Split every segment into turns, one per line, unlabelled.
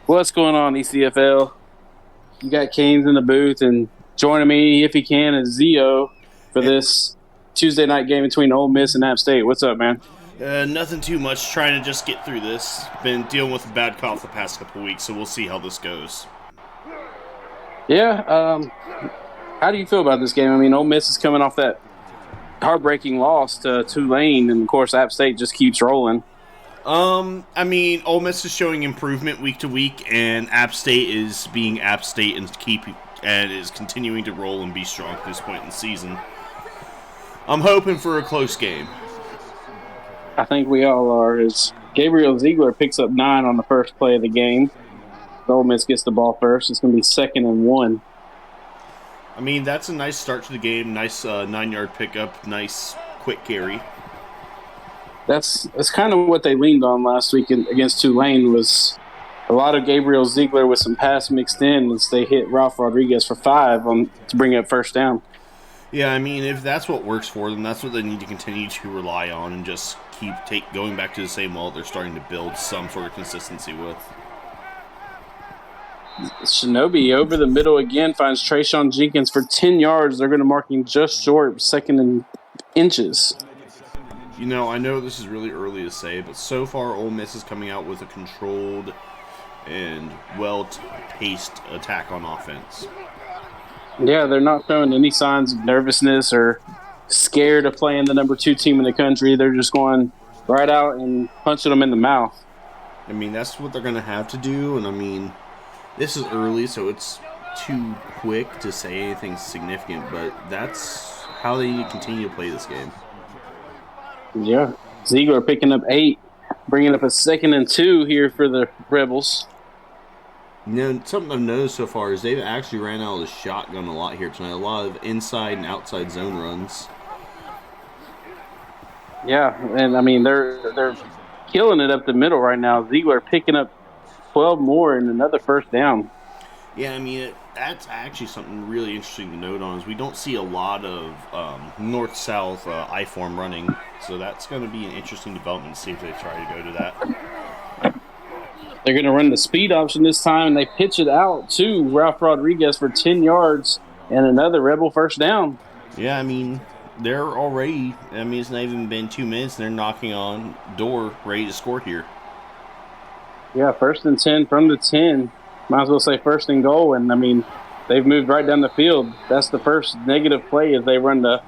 What's going on, ECFL? You got Canes in the booth, and joining me, if he can, is Zio for
Eh,
this Tuesday night game between Ole Miss and App State. What's up, man?
Nothing too much. Trying to just get through this. Been dealing with a bad cough the past couple weeks, so we'll see how this goes.
Yeah, how do you feel about this game? I mean, Ole Miss is coming off that heartbreaking loss to Tulane, and of course, App State just keeps rolling.
Ole Miss is showing improvement week to week, and App State is being App State and is continuing to roll and be strong at this point in the season. I'm hoping for a close game.
I think we all are. As Gabriel Ziegler picks up 9 on the first play of the game, Ole Miss gets the ball first. It's going to be 2nd and 1.
I mean, that's a nice start to the game. Nice 9-yard pickup. Nice quick carry.
That's kind of what they leaned on last week against Tulane, was a lot of Gabriel Ziegler with some pass mixed in as they hit Ralph Rodriguez for 5 to bring up first down.
Yeah, I mean, if that's what works for them, that's what they need to continue to rely on and just keep going back to the same well they're starting to build some sort of consistency with.
Shinobi over the middle again finds Trayshawn Jenkins for 10 yards. They're going to mark him just short, 2nd and inches.
You know, I know this is really early to say, but so far Ole Miss is coming out with a controlled and well-paced attack on offense.
Yeah, they're not showing any signs of nervousness or scared of playing the number 2 team in the country. They're just going right out and punching them in the mouth.
I mean, that's what they're going to have to do, and I mean, this is early, so it's too quick to say anything significant, but that's how they need to continue to play this game.
Yeah, Ziegler picking up 8, bringing up a 2nd and 2 here for the Rebels.
You know, something I've noticed so far is they've actually ran out of the shotgun a lot here tonight. A lot of inside and outside zone runs.
Yeah, and I mean they're killing it up the middle right now. Ziegler picking up 12 more and another first down.
Yeah, I mean that's actually something really interesting to note on is we don't see a lot of north-south I-form running, so that's going to be an interesting development to see if they try to go to that.
They're going to run the speed option this time, and they pitch it out to Ralph Rodriguez for 10 yards and another Rebel first down.
Yeah, I mean, they're already, it's not even been 2 minutes, and they're knocking on door ready to score here.
Yeah, 1st and 10 from the 10. Might as well say 1st and goal, and, I mean, they've moved right down the field. That's the first negative play as they run the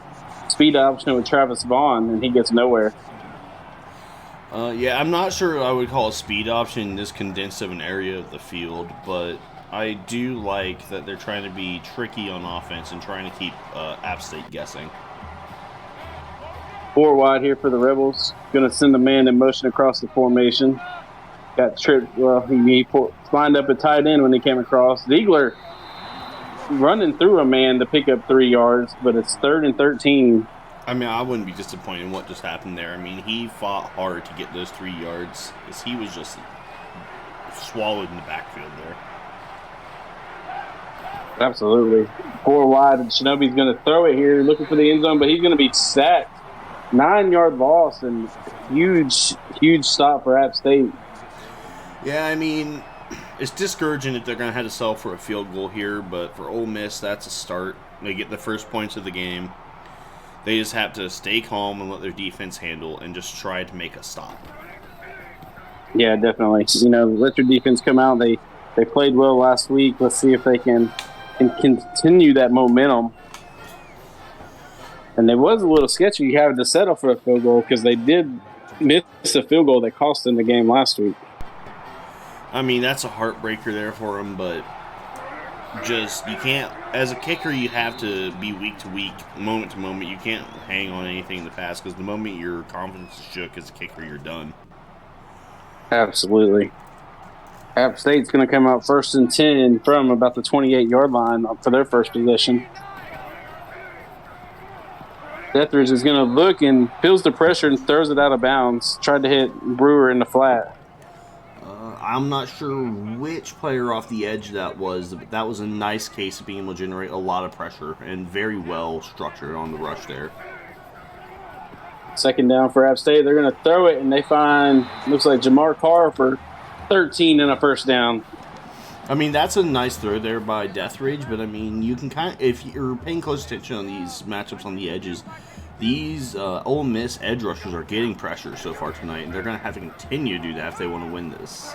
speed option with Travis Vaughn, and he gets nowhere.
Yeah, I'm not sure I would call a speed option this condensed of an area of the field, but I do like that they're trying to be tricky on offense and trying to keep App State guessing.
4 wide here for the Rebels. Going to send a man in motion across the formation. Got tripped. Well, he lined up a tight end when he came across. Ziegler running through a man to pick up 3 yards, but it's 3rd and 13.
I mean, I wouldn't be disappointed in what just happened there. I mean, he fought hard to get those 3 yards because he was just swallowed in the backfield there.
Absolutely. 4 wide, and Shinobi's going to throw it here, looking for the end zone, but he's going to be sacked. 9-yard loss and huge stop for App State.
Yeah, I mean, it's discouraging that they're going to have to settle for a field goal here, but for Ole Miss, that's a start. They get the first points of the game. They just have to stay calm and let their defense handle and just try to make a stop.
Yeah, definitely. You know, let your defense come out. They played well last week. Let's see if they can continue that momentum. And it was a little sketchy having to settle for a field goal because they did miss a field goal that cost them the game last week.
I mean, that's a heartbreaker there for them, but just you can't, as a kicker, you have to be week to week, moment to moment. You can't hang on anything in the past because the moment your confidence is shook as a kicker, you're done.
Absolutely. App State's going to come out 1st and 10 from about the 28-yard line for their first possession. Etheridge is going to look and feels the pressure and throws it out of bounds. Tried to hit Brewer in the flat.
I'm not sure which player off the edge that was, but that was a nice case of being able to generate a lot of pressure and very well structured on the rush there.
2nd down for App State. They're going to throw it, and they find, looks like Jamar Carr for 13 and a first down.
I mean, that's a nice throw there by Death Rage, but I mean, you can kind of, if you're paying close attention on these matchups on the edges, these Ole Miss edge rushers are getting pressure so far tonight, and they're going to have to continue to do that if they want to win this.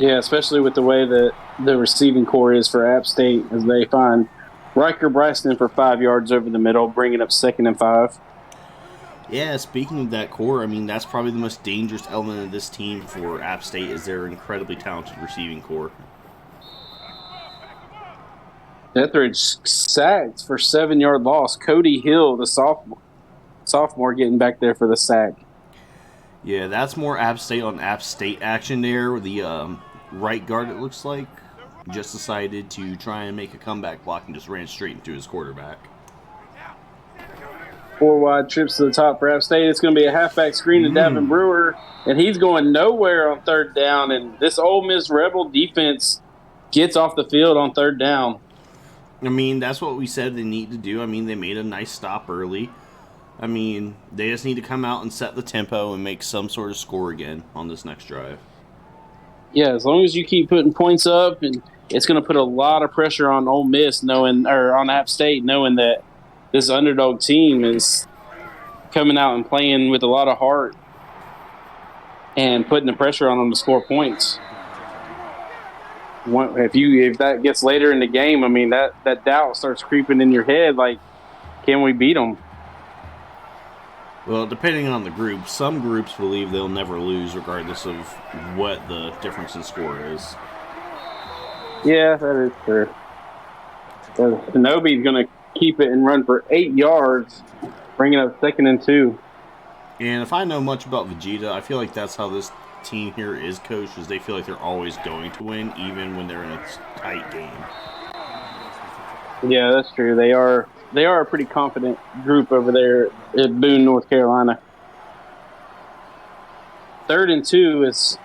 Yeah, especially with the way that the receiving core is for App State, as they find Riker Bryson for 5 yards over the middle, bringing up 2nd and 5.
Yeah, speaking of that core, I mean, that's probably the most dangerous element of this team for App State is their incredibly talented receiving core.
Etheridge sacked for 7-yard loss. Cody Hill, the sophomore, getting back there for the sack.
Yeah, that's more App State on App State action there. The right guard, it looks like, just decided to try and make a comeback block and just ran straight into his quarterback.
4 wide trips to the top for App State. It's going to be a halfback screen to Davin Brewer, and he's going nowhere on 3rd down. And this Ole Miss Rebel defense gets off the field on 3rd down.
I mean, that's what we said they need to do. I mean, they made a nice stop early. I mean, they just need to come out and set the tempo and make some sort of score again on this next drive.
Yeah, as long as you keep putting points up, and it's going to put a lot of pressure on Ole Miss, on App State, knowing that this underdog team is coming out and playing with a lot of heart and putting the pressure on them to score points. If that gets later in the game, I mean, that doubt starts creeping in your head, like, can we beat them?
Well, depending on the group, some groups believe they'll never lose regardless of what the difference in score is.
Yeah, that is true. Shinobi's going to keep it and run for 8 yards, bringing up 2nd and 2.
And if I know much about Vegeta, I feel like that's how this team here is coached, is they feel like they're always going to win, even when they're in a tight game.
Yeah, that's true. They are a pretty confident group over there at Boone, North Carolina. 3rd and 2 is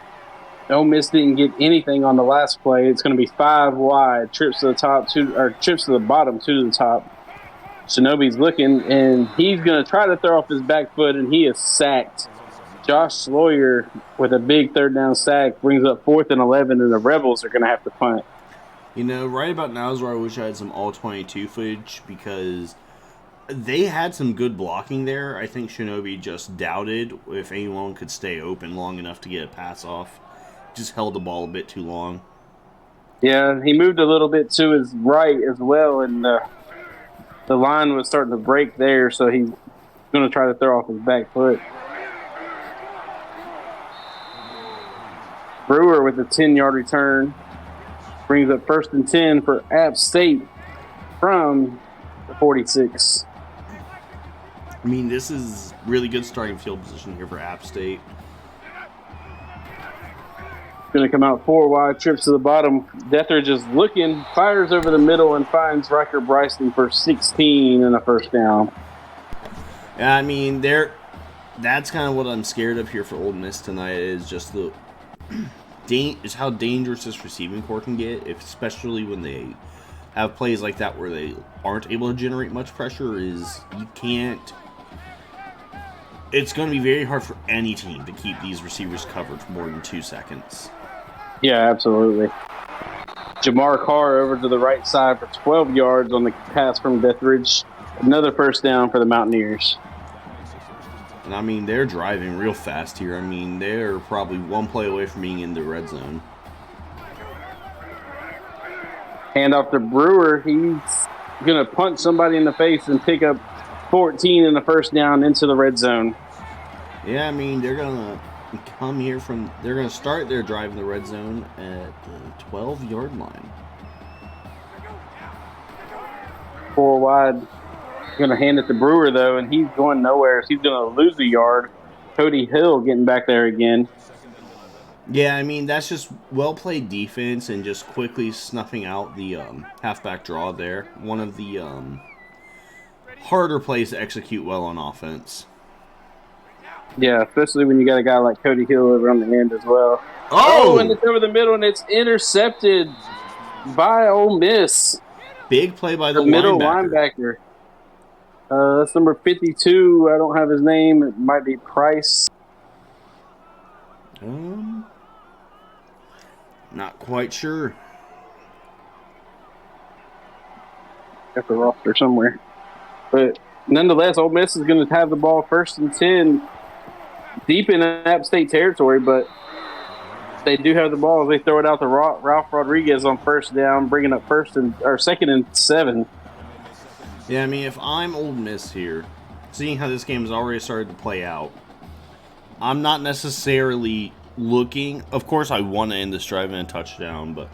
Ole Miss didn't get anything on the last play. It's going to be 5 wide, trips to the top, trips to the bottom, 2 to the top. Shinobi's looking, and he's going to try to throw off his back foot, and he is sacked. Josh Sloyer with a big 3rd down sack brings up 4th and 11, and the Rebels are going to have to punt.
You know, right about now is where I wish I had some all-22 footage, because they had some good blocking there. I think Shinobi just doubted if anyone could stay open long enough to get a pass off. Just held the ball a bit too long.
Yeah, he moved a little bit to his right as well, and the line was starting to break there, so he's going to try to throw off his back foot. Brewer with a 10-yard return brings up 1st and 10 for App State from the 46.
I mean, this is really good starting field position here for App State.
Going to come out 4 wide, trips to the bottom. Deathridge is looking, fires over the middle, and finds Riker Bryson for 16 and a 1st down.
Yeah, I mean, that's kind of what I'm scared of here for Ole Miss tonight, is just is how dangerous this receiving core can get, especially when they have plays like that where they aren't able to generate much pressure. It's going to be very hard for any team to keep these receivers covered for more than 2 seconds.
Yeah, absolutely. Jamar Carr over to the right side for 12 yards on the pass from Deathridge. Another 1st down for the Mountaineers.
And I mean, they're driving real fast here. I mean, they're probably 1 play away from being in the red zone.
Hand off to Brewer. He's going to punch somebody in the face and pick up 14 and a 1st down into the red zone.
Yeah, I mean, they're going to come here they're going to start their drive in the red zone at the 12-yard line.
4 wide. Going to hand it to Brewer, though, and he's going nowhere. So he's going to lose a yard. Cody Hill getting back there again.
Yeah, I mean, that's just well-played defense and just quickly snuffing out the halfback draw there. One of the harder plays to execute well on offense.
Yeah, especially when you got a guy like Cody Hill over on the end as well.
Oh!
And it's over the middle, and it's intercepted by Ole Miss.
Big play by the
middle linebacker. That's number 52. I don't have his name. It might be Price.
Not quite sure.
Got the roster somewhere. But nonetheless, Ole Miss is going to have the ball 1st and 10 deep in App State territory, but they do have the ball. They throw it out to Ralph Rodriguez on 1st down, bringing up 2nd and 7.
Yeah, I mean, if I'm Ole Miss here, seeing how this game has already started to play out, I'm not necessarily looking. Of course, I want to end this drive in a touchdown, but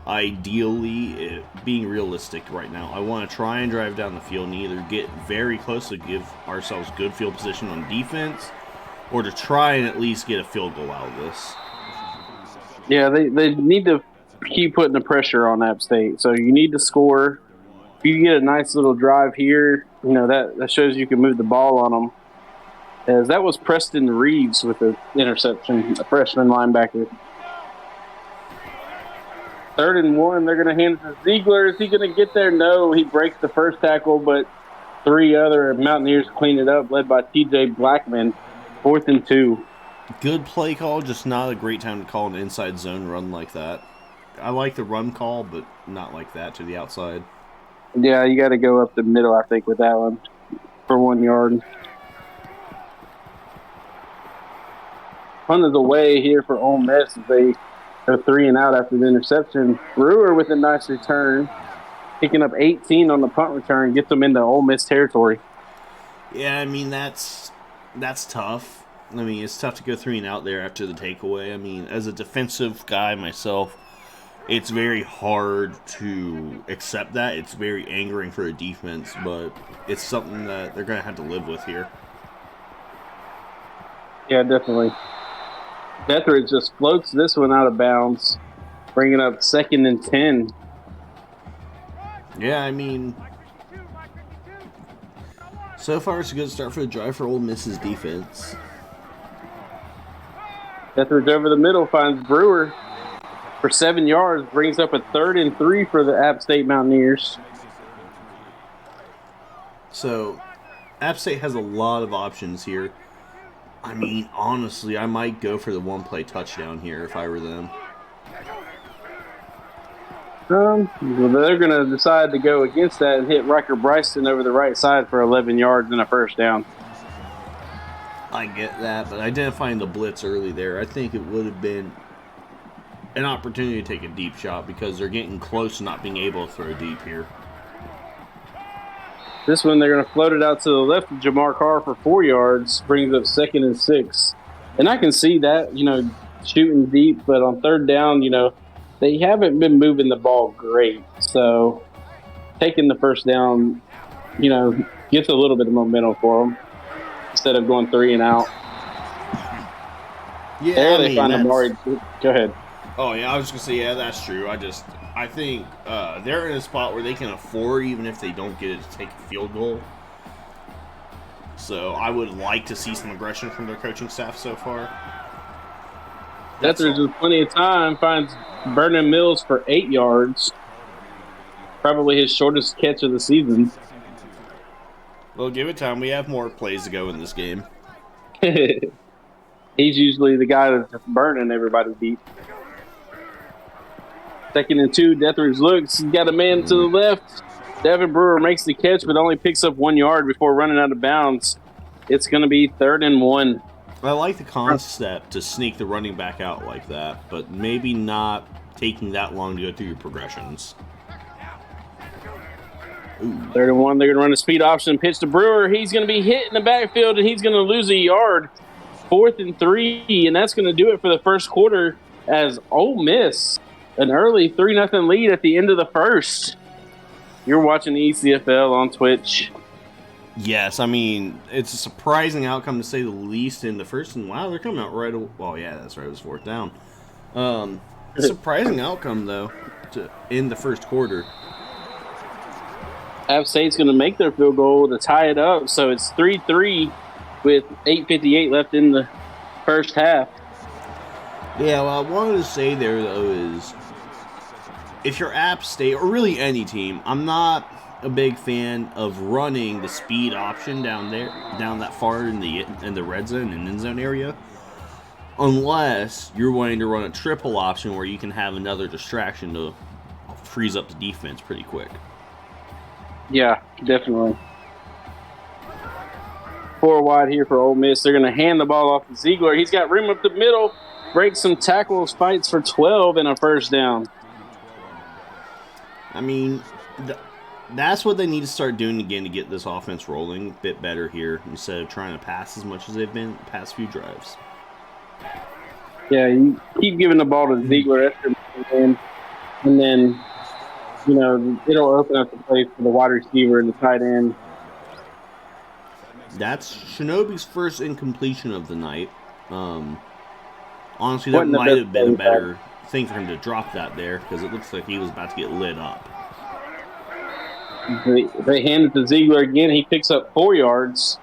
ideally, being realistic right now, I want to try and drive down the field and either get very close to give ourselves good field position on defense, or to try and at least get a field goal out of this.
Yeah, they need to keep putting the pressure on App State. So you need to score. If you get a nice little drive here, that shows you can move the ball on them. As that was Preston Reeves with the interception, a freshman linebacker. 3rd and 1, they're going to hand it to Ziegler. Is he going to get there? No, he breaks the first tackle, but 3 other Mountaineers clean it up, led by T.J. Blackman. 4th and 2.
Good play call, just not a great time to call an inside zone run like that. I like the run call, but not like that to the outside.
Yeah, you got to go up the middle, I think, with that one for 1 yard. Punt is away here for Ole Miss as they go 3 and out after the interception. Brewer with a nice return, picking up 18 on the punt return, gets them into Ole Miss territory.
Yeah, I mean, that's tough. I mean, it's tough to go 3 and out there after the takeaway. I mean, as a defensive guy myself, it's very hard to accept that. It's very angering for a defense, but it's something that they're going to have to live with here.
Yeah, definitely. Etheridge just floats this one out of bounds, bringing up 2nd and 10.
Yeah, I mean, so far it's a good start for the drive for Ole Miss's defense.
Etheridge over the middle finds Brewer for 7 yards, brings up a 3rd and 3 for the App State Mountaineers.
So, App State has a lot of options here. I mean, honestly, I might go for the 1-play touchdown here if I were them.
Well, they're going to decide to go against that and hit Riker Bryson over the right side for 11 yards and a 1st down.
I get that, but identifying the blitz early there, I think it would have been an opportunity to take a deep shot because they're getting close to not being able to throw deep here.
This one, they're going to float it out to the left of Jamar Carr for 4 yards, brings up 2nd and 6. And I can see that, shooting deep, but on 3rd down, they haven't been moving the ball great. So taking the 1st down, gets a little bit of momentum for them instead of going 3 and out.
Yeah,
there they find Amari. Go ahead.
Oh, yeah, I was going to say, yeah, that's true. I think they're in a spot where they can afford, even if they don't get it, to take a field goal. So I would like to see some aggression from their coaching staff so far.
There's plenty of time. Finds Vernon Mills for 8 yards. Probably his shortest catch of the season.
Well, give it time. We have more plays to go in this game.
He's usually the guy that's just burning everybody deep. 2nd and 2, Etheridge looks. He's got a man to the left. Devin Brewer makes the catch, but only picks up 1 yard before running out of bounds. It's going to be 3rd and 1.
I like the concept to sneak the running back out like that, but maybe not taking that long to go through your progressions.
3rd and 1, they're going to run a speed option. Pitch to Brewer. He's going to be hit in the backfield, and he's going to lose a yard. 4th and 3, and that's going to do it for the first quarter as Ole Miss, an early 3-0 lead at the end of the first. You're watching the ECFL on Twitch.
Yes, I mean, it's a surprising outcome to say the least in the first. And wow, they're coming out right away. Well, yeah, that's right. It was 4th down. Surprising outcome, though, in the first quarter.
App State's going to make their field goal to tie it up. So it's 3-3 with 8:58 left in the first half.
Yeah, well, I wanted to say there, though, is if you're App State, or really any team, I'm not a big fan of running the speed option down that far in the red zone and end zone area. unless you're wanting to run a triple option where you can have another distraction to freeze up the defense pretty quick.
Yeah, definitely. 4 wide here for Ole Miss. They're going to hand the ball off to Ziegler. He's got room up the middle, breaks some tackles, fights for 12 and a first down.
I mean, that's what they need to start doing again to get this offense rolling a bit better here instead of trying to pass as much as they've been the past few drives.
Yeah, you keep giving the ball to Ziegler, and then, you know, it'll open up the place for the wide receiver and the tight end.
That's Shinobi's first incompletion of the night. Honestly, that might have been a better thing for him to drop that there because it looks like he was about to get lit up.
They hand it to Ziegler again. He picks up 4 yards,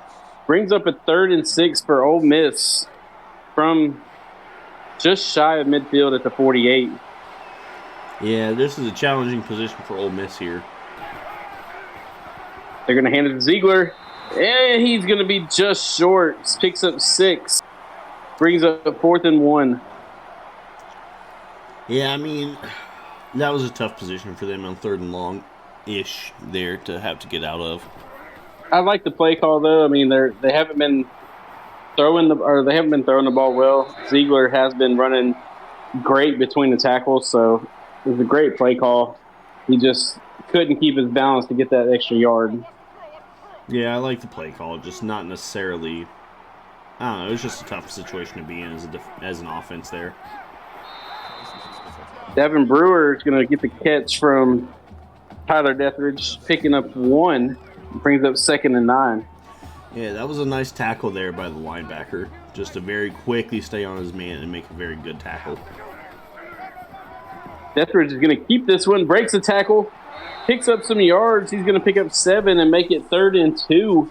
brings up a 3rd and 6 for Ole Miss from just shy of midfield at the 48.
Yeah, this is a challenging position for Ole Miss here.
They're going to hand it to Ziegler. And he's going to be just short. Picks up 6. Brings up 4th and 1.
Yeah, I mean, that was a tough position for them on 3rd and long-ish there to have to get out of.
I like the play call, though. I mean, they haven't been throwing the ball well. Ziegler has been running great between the tackles, so it was a great play call. He just couldn't keep his balance to get that extra yard.
Yeah, I like the play call, just not necessarily. I don't know. It was just a tough situation to be in as an offense there.
Devin Brewer is going to get the catch from Tyler Deathridge, picking up 1, brings up 2nd and 9.
Yeah, that was a nice tackle there by the linebacker, just to very quickly stay on his man and make a very good tackle.
Deathridge is going to keep this one, breaks the tackle. Picks up some yards. He's going to pick up 7 and make it 3rd and 2.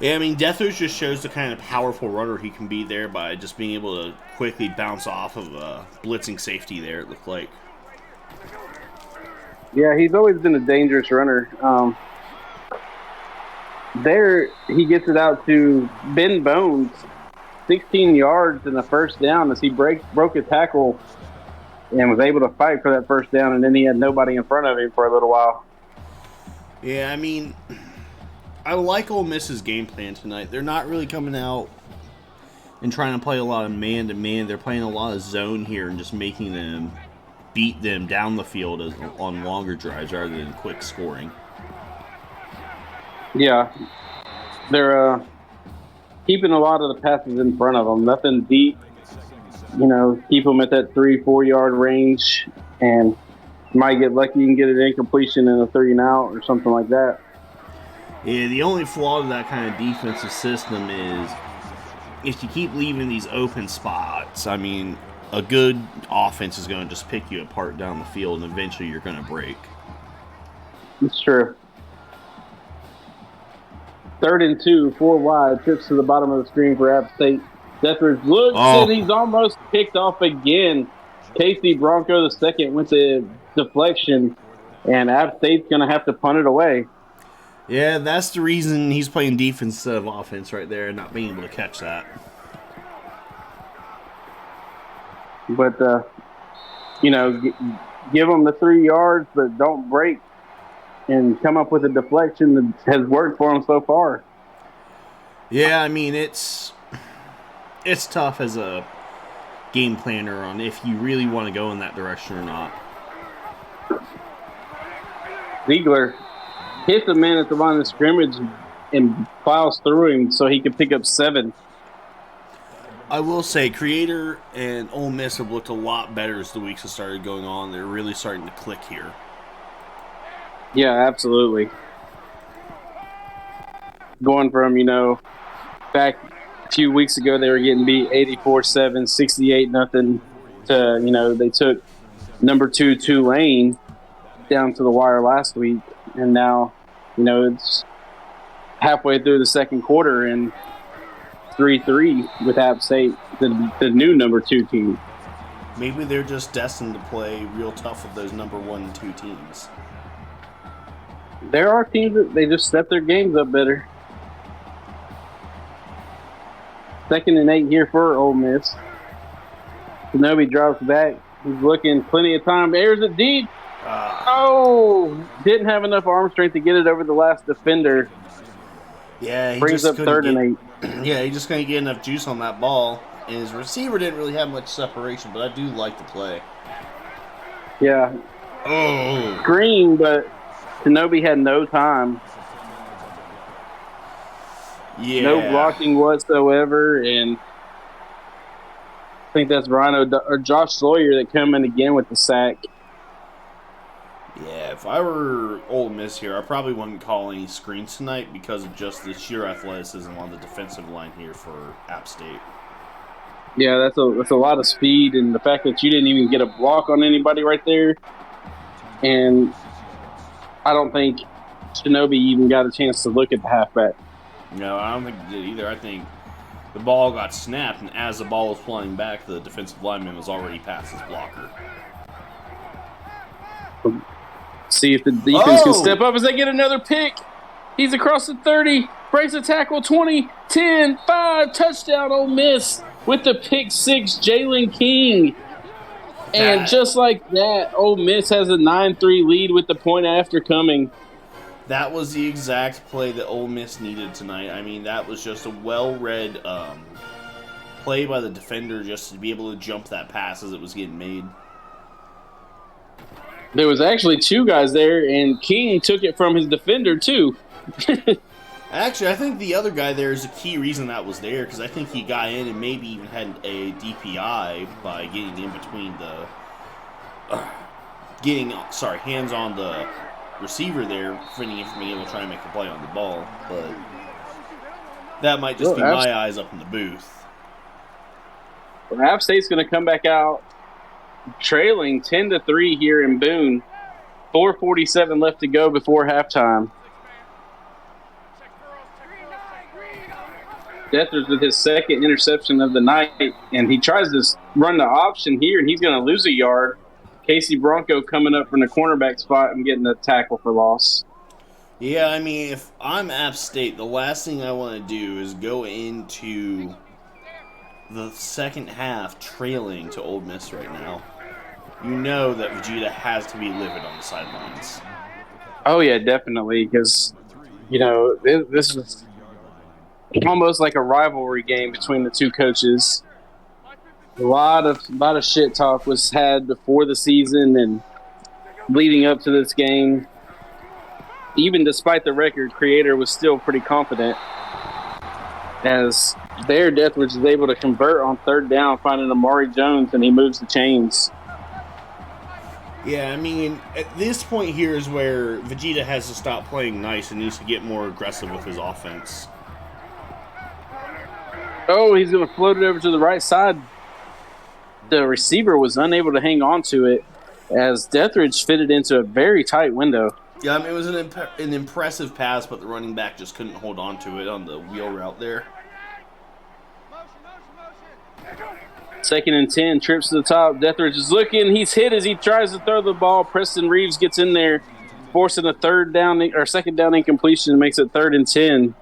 Yeah, I mean, Deathridge just shows the kind of powerful runner he can be there by just being able to quickly bounce off of a blitzing safety there, it looked like.
Yeah, he's always been a dangerous runner. There, he gets it out to Ben Bones, 16 yards and a first down as he broke a tackle and was able to fight for that first down, and then he had nobody in front of him for a little while.
Yeah, I mean, I like Ole Miss's game plan tonight. They're not really coming out and trying to play a lot of man-to-man. They're playing a lot of zone here and just making them beat them down the field on longer drives rather than quick scoring.
Yeah, they're keeping a lot of the passes in front of them. Nothing deep. You know, keep them at that 3-4 yard range, and you might get lucky and get an incompletion in a 3 and out or something like that.
Yeah, the only flaw to that kind of defensive system is if you keep leaving these open spots. I mean, a good offense is going to just pick you apart down the field, and eventually you're going to break.
It's true. 3rd and 2, 4 wide, trips to the bottom of the screen for App State. Deathridge looks, and he's almost picked off again. Casey Bronco II went to deflection, and App State's going to have to punt it away.
Yeah, that's the reason he's playing defense instead of offense right there and not being able to catch that.
But, you know, give them the 3 yards, but don't break and come up with a deflection that has worked for them so far.
Yeah, I mean, it's tough as a game planner on if you really want to go in that direction or not.
Ziegler hits a man at the line of scrimmage and plows through him so he could pick up 7.
I will say, Creator and Ole Miss have looked a lot better as the weeks have started going on. They're really starting to click here.
Yeah, absolutely. Going from, you know, back a few weeks ago they were getting beat 84-7, 68-0 to, you know, they took number 2 Tulane down to the wire last week, and now, you know, it's halfway through the second quarter and 3-3 with App State, the new number 2 team.
Maybe they're just destined to play real tough with those number 1 and 2 teams.
There are teams that they just step their games up better. 2nd and 8 here for Ole Miss. Kenobi drops back. He's looking plenty of time. Airs it deep. Didn't have enough arm strength to get it over the last defender.
Yeah, he
Brings
just
up 3rd and
8. Yeah, he just couldn't get enough juice on that ball. And his receiver didn't really have much separation, but I do like the play.
Yeah. Screen, but Kenobi had no time.
Yeah.
No blocking whatsoever, and I think that's or Josh Sawyer that come in again with the sack.
Yeah, if I were Ole Miss here, I probably wouldn't call any screens tonight because of just the sheer athleticism on the defensive line here for App State.
Yeah, that's a lot of speed, and the fact that you didn't even get a block on anybody right there. And I don't think Kenobi even got a chance to look at the halfback.
No, I don't think he did either. I think the ball got snapped, and as the ball was flying back, the defensive lineman was already past his blocker.
See if the defense can step up as they get another pick. He's across the 30, breaks a tackle, 20, 10, 5, touchdown Ole Miss with the pick 6, Jalen King. And just like that, Ole Miss has a 9-3 lead with the point after coming.
That was the exact play that Ole Miss needed tonight. I mean, that was just a well-read play by the defender just to be able to jump that pass as it was getting made.
There was actually 2 guys there, and King took it from his defender, too.
Actually, I think the other guy there is a key reason that was there, because I think he got in and maybe even had a DPI by getting in between the... hands on the receiver there, preventing him from being able to try and make a play on the ball. But that might just be my eyes up in the booth.
Well, App State's going to come back out trailing 10-3 here in Boone. 4:47 left to go before halftime. Dethridge with his 2nd interception of the night, and he tries to run the option here, and he's going to lose a yard. Casey Bronco coming up from the cornerback spot and getting a tackle for loss.
Yeah, I mean, if I'm App State, the last thing I want to do is go into the second half trailing to Ole Miss right now. You know that Vegeta has to be livid on the sidelines.
Oh, yeah, definitely, because, this is almost like a rivalry game between the 2 coaches. A lot of shit talk was had before the season and leading up to this game. Even despite the record, Creator was still pretty confident as their Dethridge is able to convert on 3rd down, finding Amari Jones, and he moves the chains.
Yeah, I mean, at this point here is where Vegeta has to stop playing nice and needs to get more aggressive with his offense.
Oh, he's going to float it over to the right side. The receiver was unable to hang on to it as Dethridge fitted into a very tight window.
Yeah, I mean, it was an impressive pass, but the running back just couldn't hold on to it on the wheel route there.
2nd and 10, trips to the top. Dethridge is looking. He's hit as he tries to throw the ball. Preston Reeves gets in there, forcing a 2nd down incompletion, makes it 3rd and 10.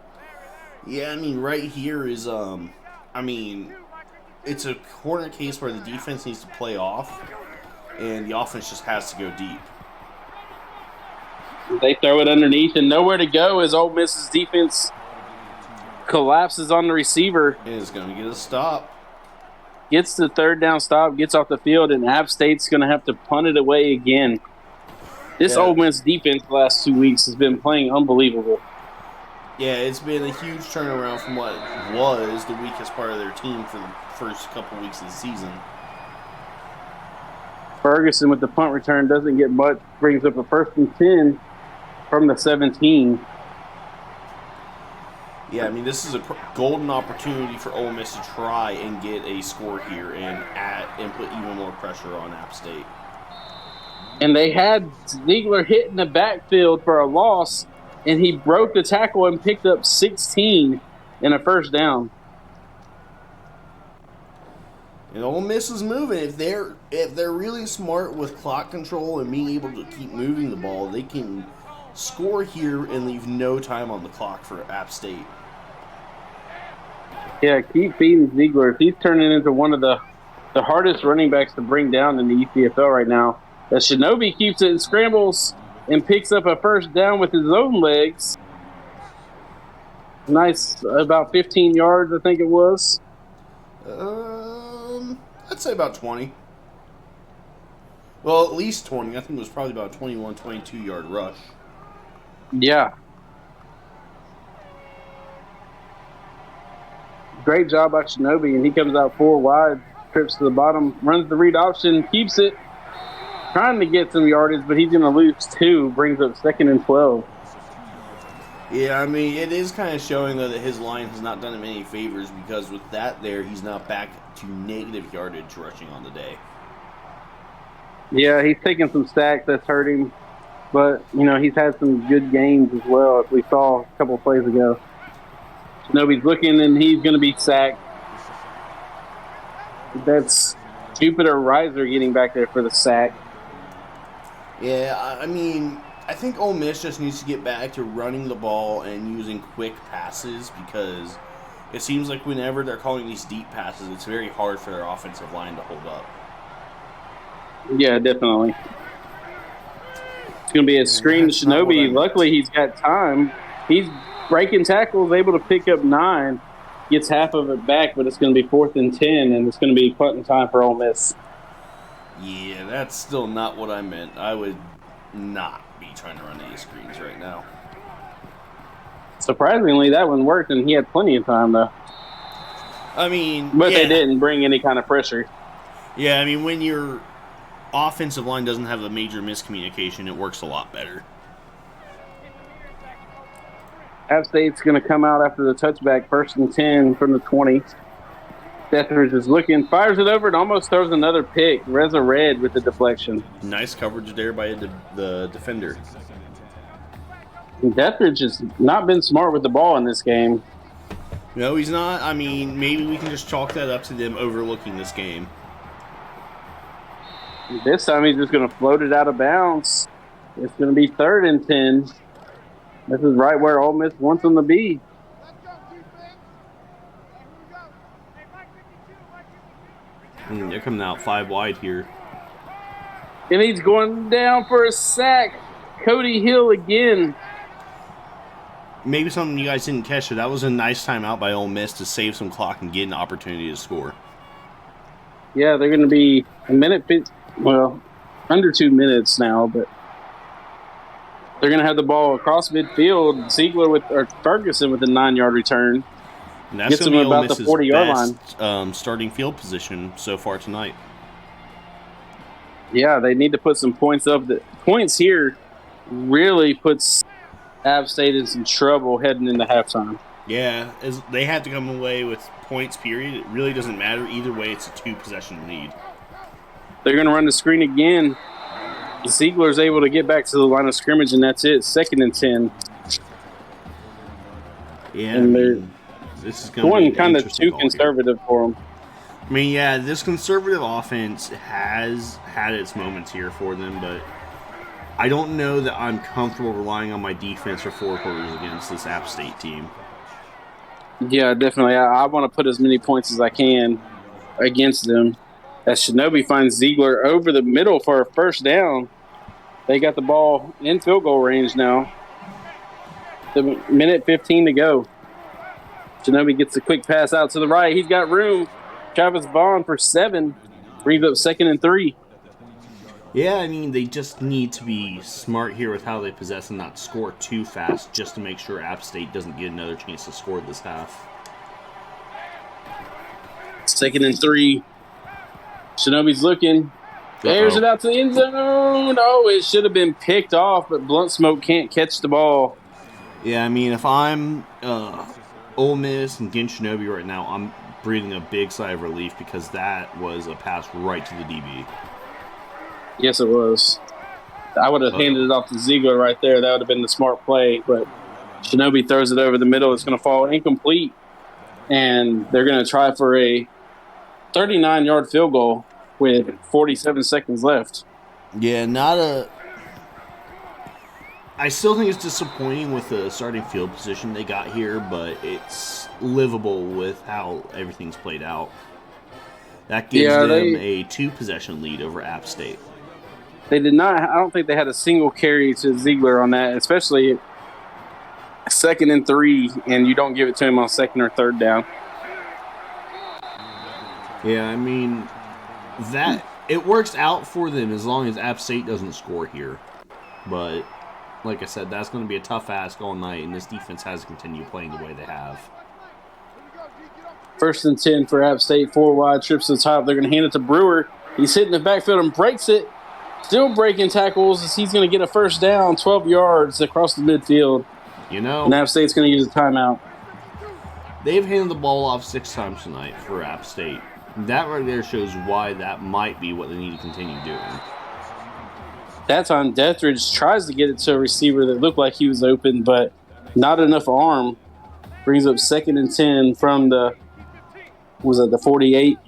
Yeah, I mean, right here is, it's a corner case where the defense needs to play off, and the offense just has to go deep.
They throw it underneath, and nowhere to go as Ole Miss's defense collapses on the receiver.
And it's going to get a stop.
Gets the 3rd down stop, gets off the field, and App State's going to have to punt it away again. This Ole Miss defense the last 2 weeks has been playing unbelievable.
Yeah, it's been a huge turnaround from what was the weakest part of their team for the first couple weeks of the season.
Ferguson with the punt return doesn't get much, brings up a 1st and 10 from the 17.
Yeah, I mean, this is a golden opportunity for Ole Miss to try and get a score here and put even more pressure on App State.
And they had Ziegler hit in the backfield for a loss, and he broke the tackle and picked up 16 in a 1st down.
And Ole Miss is moving. If they're really smart with clock control and being able to keep moving the ball, they can score here and leave no time on the clock for App State.
Yeah, keep feeding Ziegler. He's turning into one of the hardest running backs to bring down in the ECFL right now. As Shinobi keeps it and scrambles and picks up a first down with his own legs. Nice, about 15 yards, I think it was.
I'd say about 20. Well, at least 20. I think it was probably about a 21, 22-yard rush.
Yeah. Great job by Shinobi, and he comes out 4 wide, trips to the bottom, runs the read option, keeps it, trying to get some yardage, but he's going to lose 2, brings up 2nd and 12.
Yeah, I mean, it is kind of showing, though, that his line has not done him any favors because with that there, he's now back to negative yardage rushing on the day.
Yeah, he's taking some sacks. That's hurt him. But, he's had some good games as well, as we saw a couple of plays ago. Shinobi's looking, and he's going to be sacked. That's Jupiter Reiser getting back there for the sack.
Yeah, I mean, I think Ole Miss just needs to get back to running the ball and using quick passes because it seems like whenever they're calling these deep passes, it's very hard for their offensive line to hold up.
Yeah, definitely. It's going to be a screen to Shinobi. Luckily, he's got time. He's breaking tackles, able to pick up 9. Gets half of it back, but it's going to be 4th and 10, and it's going to be punting time for Ole Miss.
Yeah, that's still not what I meant. I would not be trying to run these screens right now.
Surprisingly, that one worked, and he had plenty of time, though.
I mean,
but they didn't bring any kind of pressure.
Yeah, I mean, when your offensive line doesn't have a major miscommunication, it works a lot better.
App State's going to come out after the touchback, 1st and 10 from the 20. Deathridge is looking, fires it over, and almost throws another pick. Reza Red with the deflection.
Nice coverage there by the defender.
Deathridge has not been smart with the ball in this game.
No, he's not. I mean, maybe we can just chalk that up to them overlooking this game.
This time he's just going to float it out of bounds. It's going to be 3rd and 10. This is right where Ole Miss wants them to be.
They're coming out 5 wide here.
And he's going down for a sack. Cody Hill again.
Maybe something you guys didn't catch it. That was a nice timeout by Ole Miss to save some clock and get an opportunity to score.
Yeah, they're going to be under 2 minutes now, but they're going to have the ball across midfield. Ferguson with a 9-yard return.
And that's
gets them about the 40-yard
line. Starting field position so far tonight.
Yeah, they need to put some points up. The points here really puts App State in some trouble heading into halftime.
Yeah, they have to come away with points, period. It really doesn't matter. Either way, it's a 2-possession lead. They're
going to run the screen again. Ziegler's able to get back to the line of scrimmage, and that's it. 2nd and 10.
Yeah, and this is going
kind of too conservative for them.
I mean, yeah, this conservative offense has had its moments here for them, but I don't know that I'm comfortable relying on my defense for 4 quarters against this App State team.
Yeah, definitely. I want to put as many points as I can against them. As Shinobi finds Ziegler over the middle for a first down. They got the ball in field goal range now. The minute 15 to go. Shinobi gets a quick pass out to the right. He's got room. Travis Vaughn for 7. Brings up 2nd and 3.
Yeah, I mean, they just need to be smart here with how they possess and not score too fast just to make sure App State doesn't get another chance to score this half.
2nd and 3. Shinobi's looking. Airs it out to the end zone. Oh, it should have been picked off, but Blunt Smoke can't catch the ball.
Yeah, I mean, if I'm Ole Miss and against Shinobi right now, I'm breathing a big sigh of relief because that was a pass right to the DB.
Yes, it was. I would have handed it off to Ziegler right there. That would have been the smart play, but Shinobi throws it over the middle. It's going to fall incomplete, and they're going to try for a 39-yard field goal with 47 seconds left.
Yeah, I still think it's disappointing with the starting field position they got here, but it's livable with how everything's played out. That gives them a 2-possession lead over App State.
They did not. I don't think they had a single carry to Ziegler on that, especially 2nd and 3, and you don't give it to him on 2nd or 3rd down.
Yeah, I mean, that it works out for them as long as App State doesn't score here. But like I said, that's going to be a tough ask all night, and this defense has to continue playing the way they have.
1st and 10 for App State, 4 wide, trips to the top. They're going to hand it to Brewer. He's hitting the backfield and breaks it. Still breaking tackles as he's going to get a 1st down, 12 yards across the midfield.
You know,
and App State's going to use a timeout.
They've handed the ball off 6 times tonight for App State. That right there shows why that might be what they need to continue doing.
That time, Deathridge tries to get it to a receiver that looked like he was open, but not enough arm. Brings up 2nd and 10 from the 48?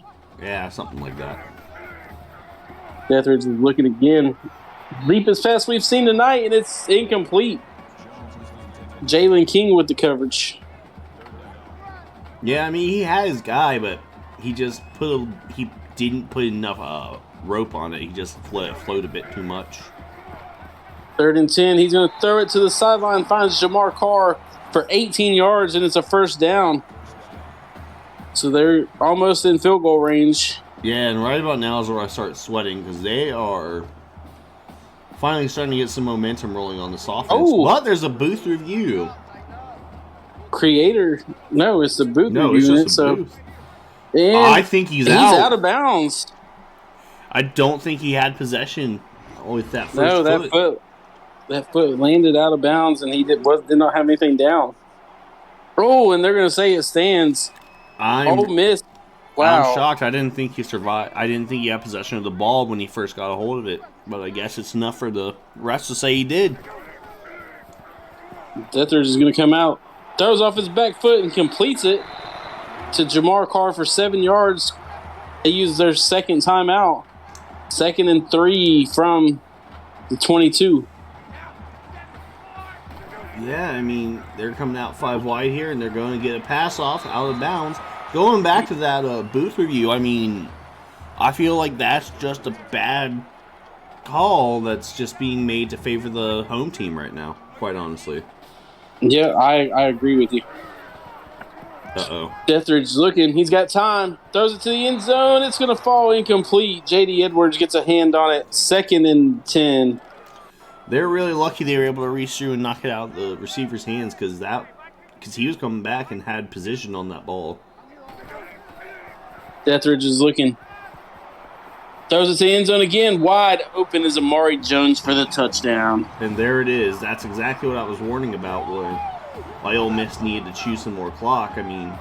Yeah, something like that.
Deathridge is looking again. Leap as fast as we've seen tonight, and it's incomplete. Jalen King with the coverage.
Yeah, I mean, he had his guy, but he just he didn't put enough rope on it. He just floated a bit too much.
3rd and 10. He's going to throw it to the sideline, finds Jamar Carr for 18 yards, and it's a 1st down. So they're almost in field goal range.
Yeah, and right about now is where I start sweating because they are finally starting to get some momentum rolling on this offense.
Oh.
But there's a booth review.
Creator. No, it's the booth
review.
It's
just a booth. And I think he's out.
He's out of bounds.
I don't think he had possession with that first
foot. No, that foot landed out of bounds, and he did not have anything down. Oh, and they're going to say it stands. Ole Miss. Wow.
I'm shocked. I didn't think he survived. I didn't think he had possession of the ball when he first got a hold of it. But I guess it's enough for the refs to say he did.
Deathridge is going to come out. Throws off his back foot and completes it to Jamar Carr for 7 yards. They use their 2nd timeout. 2nd and 3 from the 22.
Yeah, I mean, they're coming out 5 wide here, and they're going to get a pass off out of bounds. Going back to that booth review, I mean, I feel like that's just a bad call that's just being made to favor the home team right now, quite honestly.
Yeah, I agree with you.
Uh-oh.
Deathridge looking. He's got time. Throws it to the end zone. It's going to fall incomplete. J.D. Edwards gets a hand on it. 2nd and 10.
They're really lucky they were able to reach through and knock it out of the receiver's hands because he was coming back and had position on that ball.
Deathridge is looking. Throws it to the end zone again. Wide open is Amari Jones for the touchdown.
And there it is. That's exactly what I was warning about when Ole Miss needed to chew some more clock. I mean,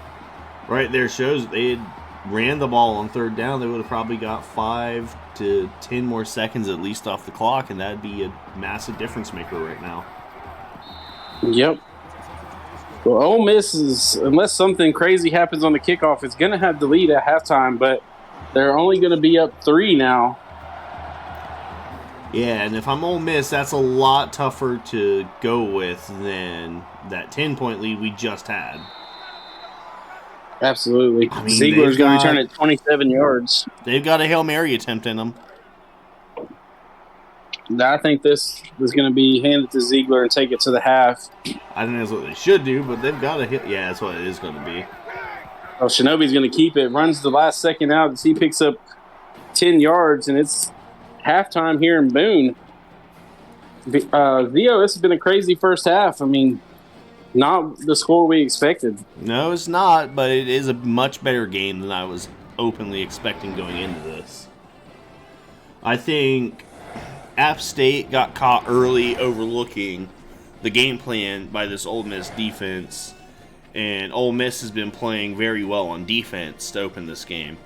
right there shows they had ran the ball on 3rd down. They would have probably got 5 to 10 more seconds at least off the clock, and that'd be a massive difference maker right now.
Yep. Well, Ole Miss is, unless something crazy happens on the kickoff, is going to have the lead at halftime, but they're only going to be up 3 now.
Yeah, and if I'm Ole Miss, that's a lot tougher to go with than that 10-point lead we just had.
Absolutely.
I mean,
Ziegler's going to return at 27 yards.
They've got a Hail Mary attempt in them.
I think this is going to be handed to Ziegler and take it to the half.
I think that's what they should do, but they've got to hit. Yeah, that's what it is going to be.
Oh, Shinobi's going to keep it. Runs the last second out as he picks up 10 yards, and it's halftime here in Boone. Theo, this has been a crazy first half. I mean, not the score we expected.
No, it's not, but it is a much better game than I was openly expecting going into this. I think App State got caught early overlooking the game plan by this Ole Miss defense, and Ole Miss has been playing very well on defense to open this game.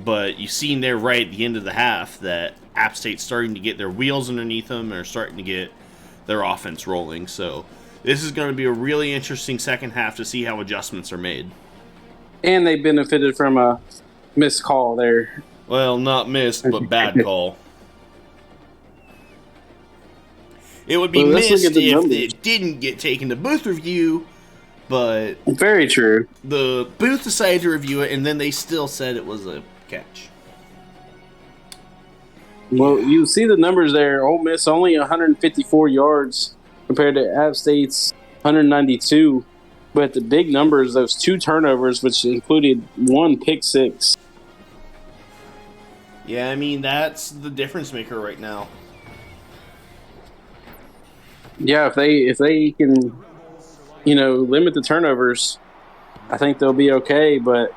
But you've seen there right at the end of the half that App State's starting to get their wheels underneath them and are starting to get their offense rolling. So this is going to be a really interesting second half to see how adjustments are made.
And they benefited from a missed call there.
Well, not missed, but bad call. It would be
Well, let's look
missed
at the
if
numbers.
it didn't get taken to booth review, but
Very true.
the booth decided to review it, and then they still said it was a catch.
Well, you see the numbers there. Ole Miss only 154 yards compared to App State's 192. But the big numbers, those 2 turnovers, which included 1 pick six.
Yeah, I mean, that's the difference maker right now.
Yeah, if they can, limit the turnovers, I think they'll be okay. But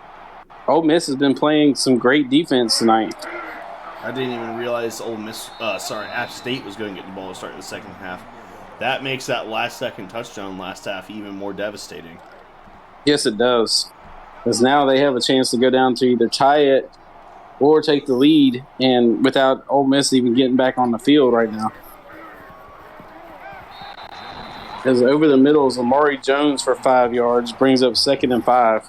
Ole Miss has been playing some great defense tonight.
I didn't even realize App State was going to get the ball to start the second half. That makes that last-second touchdown last half even more devastating.
Yes, it does. Because now they have a chance to go down to either tie it or take the lead, and without Ole Miss even getting back on the field right now. As over the middle is Amari Jones for 5 yards, brings up 2nd and 5.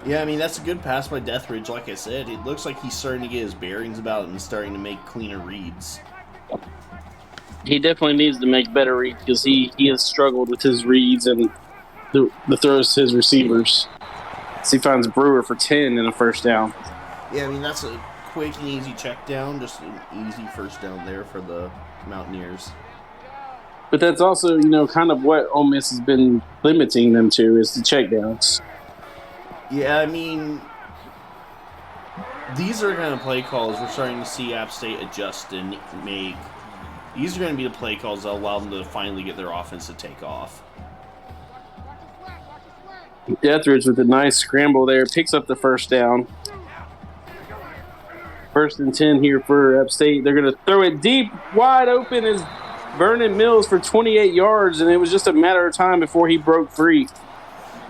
Yeah, I mean, that's a good pass by Deathridge. Like I said, it looks like he's starting to get his bearings about it and starting to make cleaner reads.
He definitely needs to make better reads because he has struggled with his reads and the throws to his receivers. So he finds Brewer for 10 and a first down.
Yeah, I mean, that's a quick and easy check down, just an easy first down there for the Mountaineers.
But that's also, kind of what Ole Miss has been limiting them to is the checkdowns.
Yeah, I mean, these are kind of play calls we're starting to see App State adjust and make. These are going to be the play calls that allow them to finally get their offense to take off.
Deathridge with a nice scramble there, picks up the first down. 1st and 10 here for App State. They're going to throw it deep, wide open is Vernon Mills for 28 yards, and it was just a matter of time before he broke free.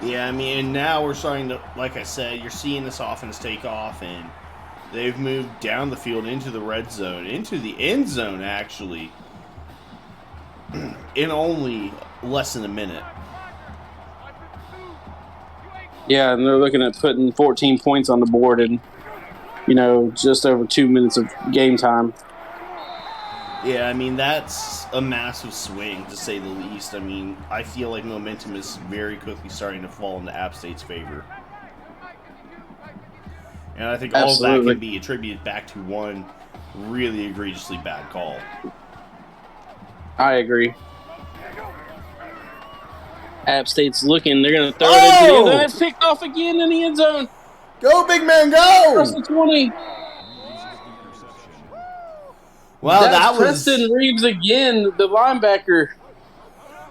Yeah, I mean, and now we're starting to, like I said, you're seeing this offense take off, and they've moved down the field into the red zone, into the end zone, actually, in only less than a minute.
Yeah, and they're looking at putting 14 points on the board in, just over 2 minutes of game time.
Yeah, I mean, that's a massive swing, to say the least. I mean, I feel like momentum is very quickly starting to fall into App State's favor. And I think all of that can be attributed back to one really egregiously bad call.
I agree. App State's looking. They're going to throw it into the end zone. It's picked off again in the end zone.
Go, big man, go!
Across the 20.
Well, that was
Preston Reeves again, the linebacker.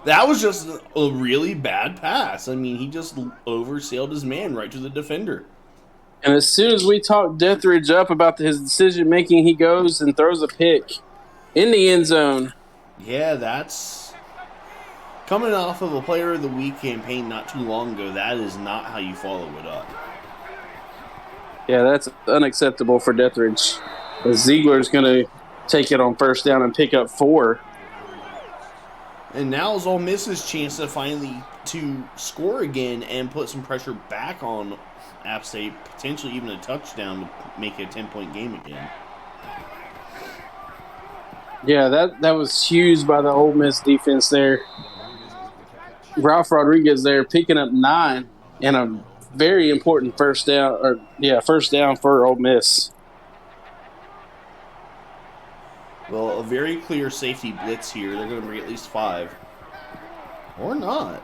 That was just a really bad pass. I mean, he just oversailed his man right to the defender.
And as soon as we talk Deathridge up about his decision-making, he goes and throws a pick in the end zone.
Yeah, that's coming off of a Player of the Week campaign not too long ago. That is not how you follow it up.
Yeah, that's unacceptable for Deathridge. Ziegler's going to take it on first down and pick up 4.
And now is Ole Miss's chance to finally to score again and put some pressure back on App State, potentially even a touchdown to make it a 10-point game again.
Yeah, that was huge by the Ole Miss defense there. Ralph Rodriguez there picking up 9 and a very important first down for Ole Miss.
Well, a very clear safety blitz here. They're going to bring at least 5. Or not.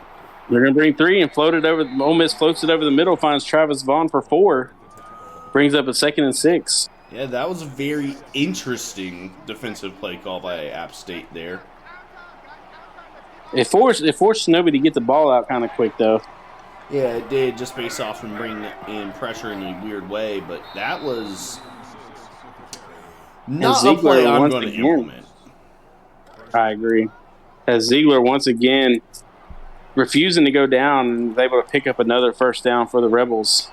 They're going to bring 3 and float it over. Ole Miss floats it over the middle, finds Travis Vaughn for 4. Brings up a 2nd and 6.
Yeah, that was a very interesting defensive play call by App State there.
It forced Shinobi to get the ball out kind of quick, though.
Yeah, it did, just based off from bringing in pressure in a weird way, but that was not a play I'm going to implement.
I agree. As Ziegler once again refusing to go down and was able to pick up another first down for the Rebels.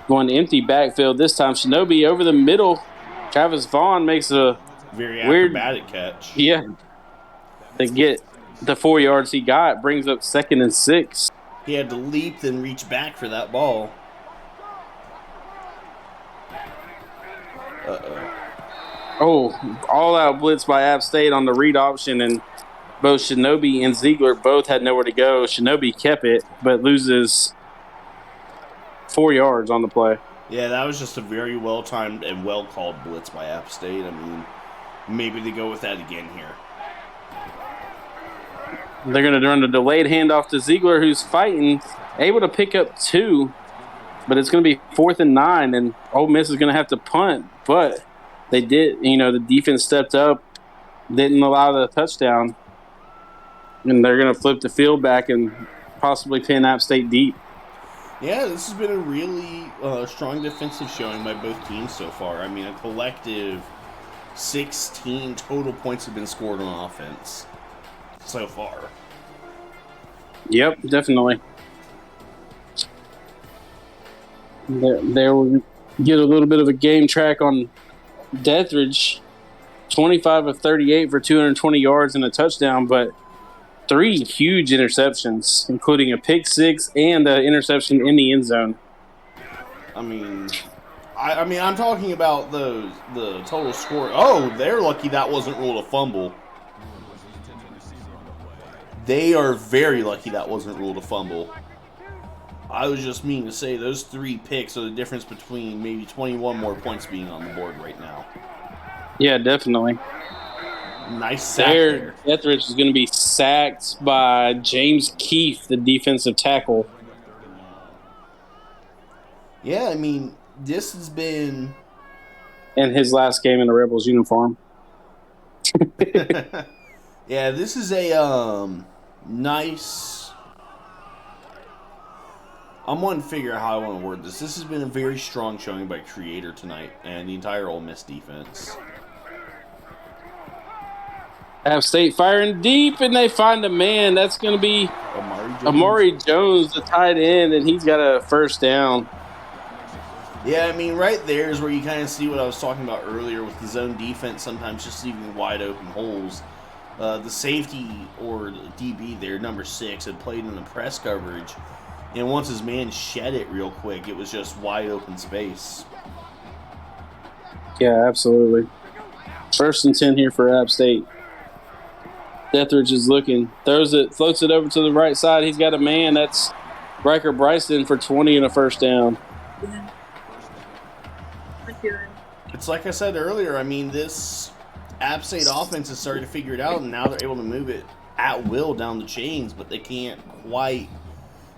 Going empty backfield this time. Shinobi over the middle. Travis Vaughn makes a
very acrobatic catch.
Yeah. To get the 4 yards he got, brings up 2nd and 6.
He had to leap and reach back for that ball.
All-out blitz by App State on the read option, and both Shinobi and Ziegler both had nowhere to go. Shinobi kept it, but loses 4 yards on the play.
Yeah, that was just a very well-timed and well-called blitz by App State. I mean, maybe they go with that again here.
They're going to run a delayed handoff to Ziegler, who's fighting, able to pick up 2, but it's going to be 4th and 9, and Ole Miss is going to have to punt. But they did, the defense stepped up, didn't allow the touchdown, and they're going to flip the field back and possibly pin App State deep.
Yeah, this has been a really strong defensive showing by both teams so far. I mean, a collective 16 total points have been scored on offense so far.
Yep, definitely. There will get a little bit of a game track on Dethridge. 25 of 38 for 220 yards and a touchdown, but 3 huge interceptions, including a pick 6 and an interception in the end zone.
I mean, I'm talking about the total score. Oh, they're lucky that wasn't ruled a fumble. They are very lucky that wasn't ruled a fumble. I was just meaning to say those 3 picks are the difference between maybe 21 more points being on the board right now.
Yeah, definitely.
Nice sack there.
Dethridge is going to be sacked by James Keefe, the defensive tackle.
Yeah, I mean, this has been...
And his last game in the Rebels uniform.
Yeah, this is a nice... I'm wanting to figure out how I want to word this. This has been a very strong showing by Creator tonight and the entire Ole Miss defense.
App State firing deep, and they find a man. That's going to be Amari Jones, the tight end, and he's got a first down.
Yeah, I mean, right there is where you kind of see what I was talking about earlier with the zone defense, sometimes just leaving wide open holes. The safety or DB there, number 6, had played in the press coverage, and once his man shed it real quick, it was just wide open space.
Yeah, absolutely. 1st and 10 here for App State. Dethridge is looking, throws it, floats it over to the right side. He's got a man. That's Riker Bryson for 20 and a first down.
It's like I said earlier, I mean, this App State offense is starting to figure it out, and now they're able to move it at will down the chains, but they can't quite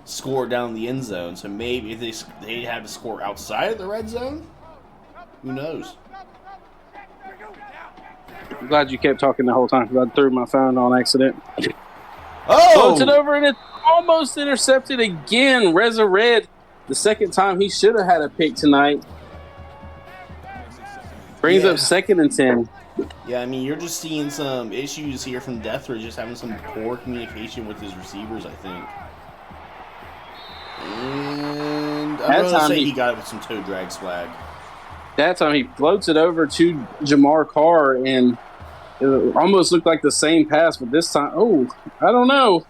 score down the end zone. So maybe if they have to score outside of the red zone, who knows?
I'm glad you kept talking the whole time because I threw my phone on accident.
Oh!
Floats it over, and it's almost intercepted again. Reza Red, the second time he should have had a pick tonight. Brings up 2nd and 10.
Yeah, I mean, you're just seeing some issues here from Dethridge, just having some poor communication with his receivers, I think. And I'm going to say he got it with some toe drag swag.
That time he floats it over to Jamar Carr, and it almost looked like the same pass, but this time, I don't know.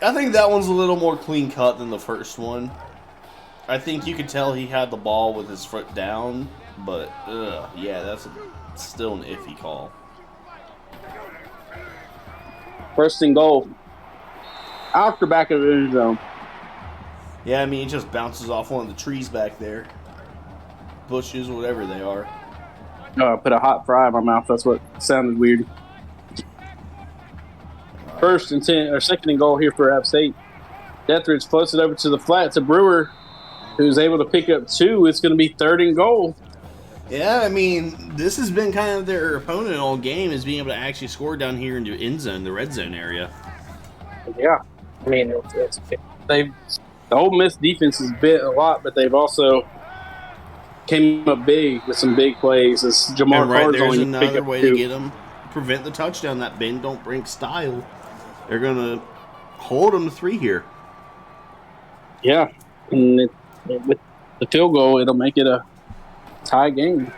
I think that one's a little more clean cut than the first one. I think you could tell he had the ball with his foot down, but yeah, that's still an iffy call.
1st and goal. Out the back of the end zone.
Yeah, I mean, it just bounces off one of the trees back there. Bushes, whatever they are.
I put a hot fry in my mouth. That's what sounded weird. 1st and 10, or 2nd and goal here for App State. Dethridge floats it over to the flat to Brewer, who's able to pick up 2. It's going to be 3rd and goal.
Yeah, I mean, this has been kind of their opponent all game, is being able to actually score down here into end zone, the red zone area.
Yeah, I mean, the Ole Miss defense has bit a lot, but they've also came up big with some big plays. As Jamar Carr's
there's
only
another way to get them, prevent the touchdown. That bend don't break style. They're gonna hold them to 3 here.
Yeah, and with the field goal, it'll make it a tie game.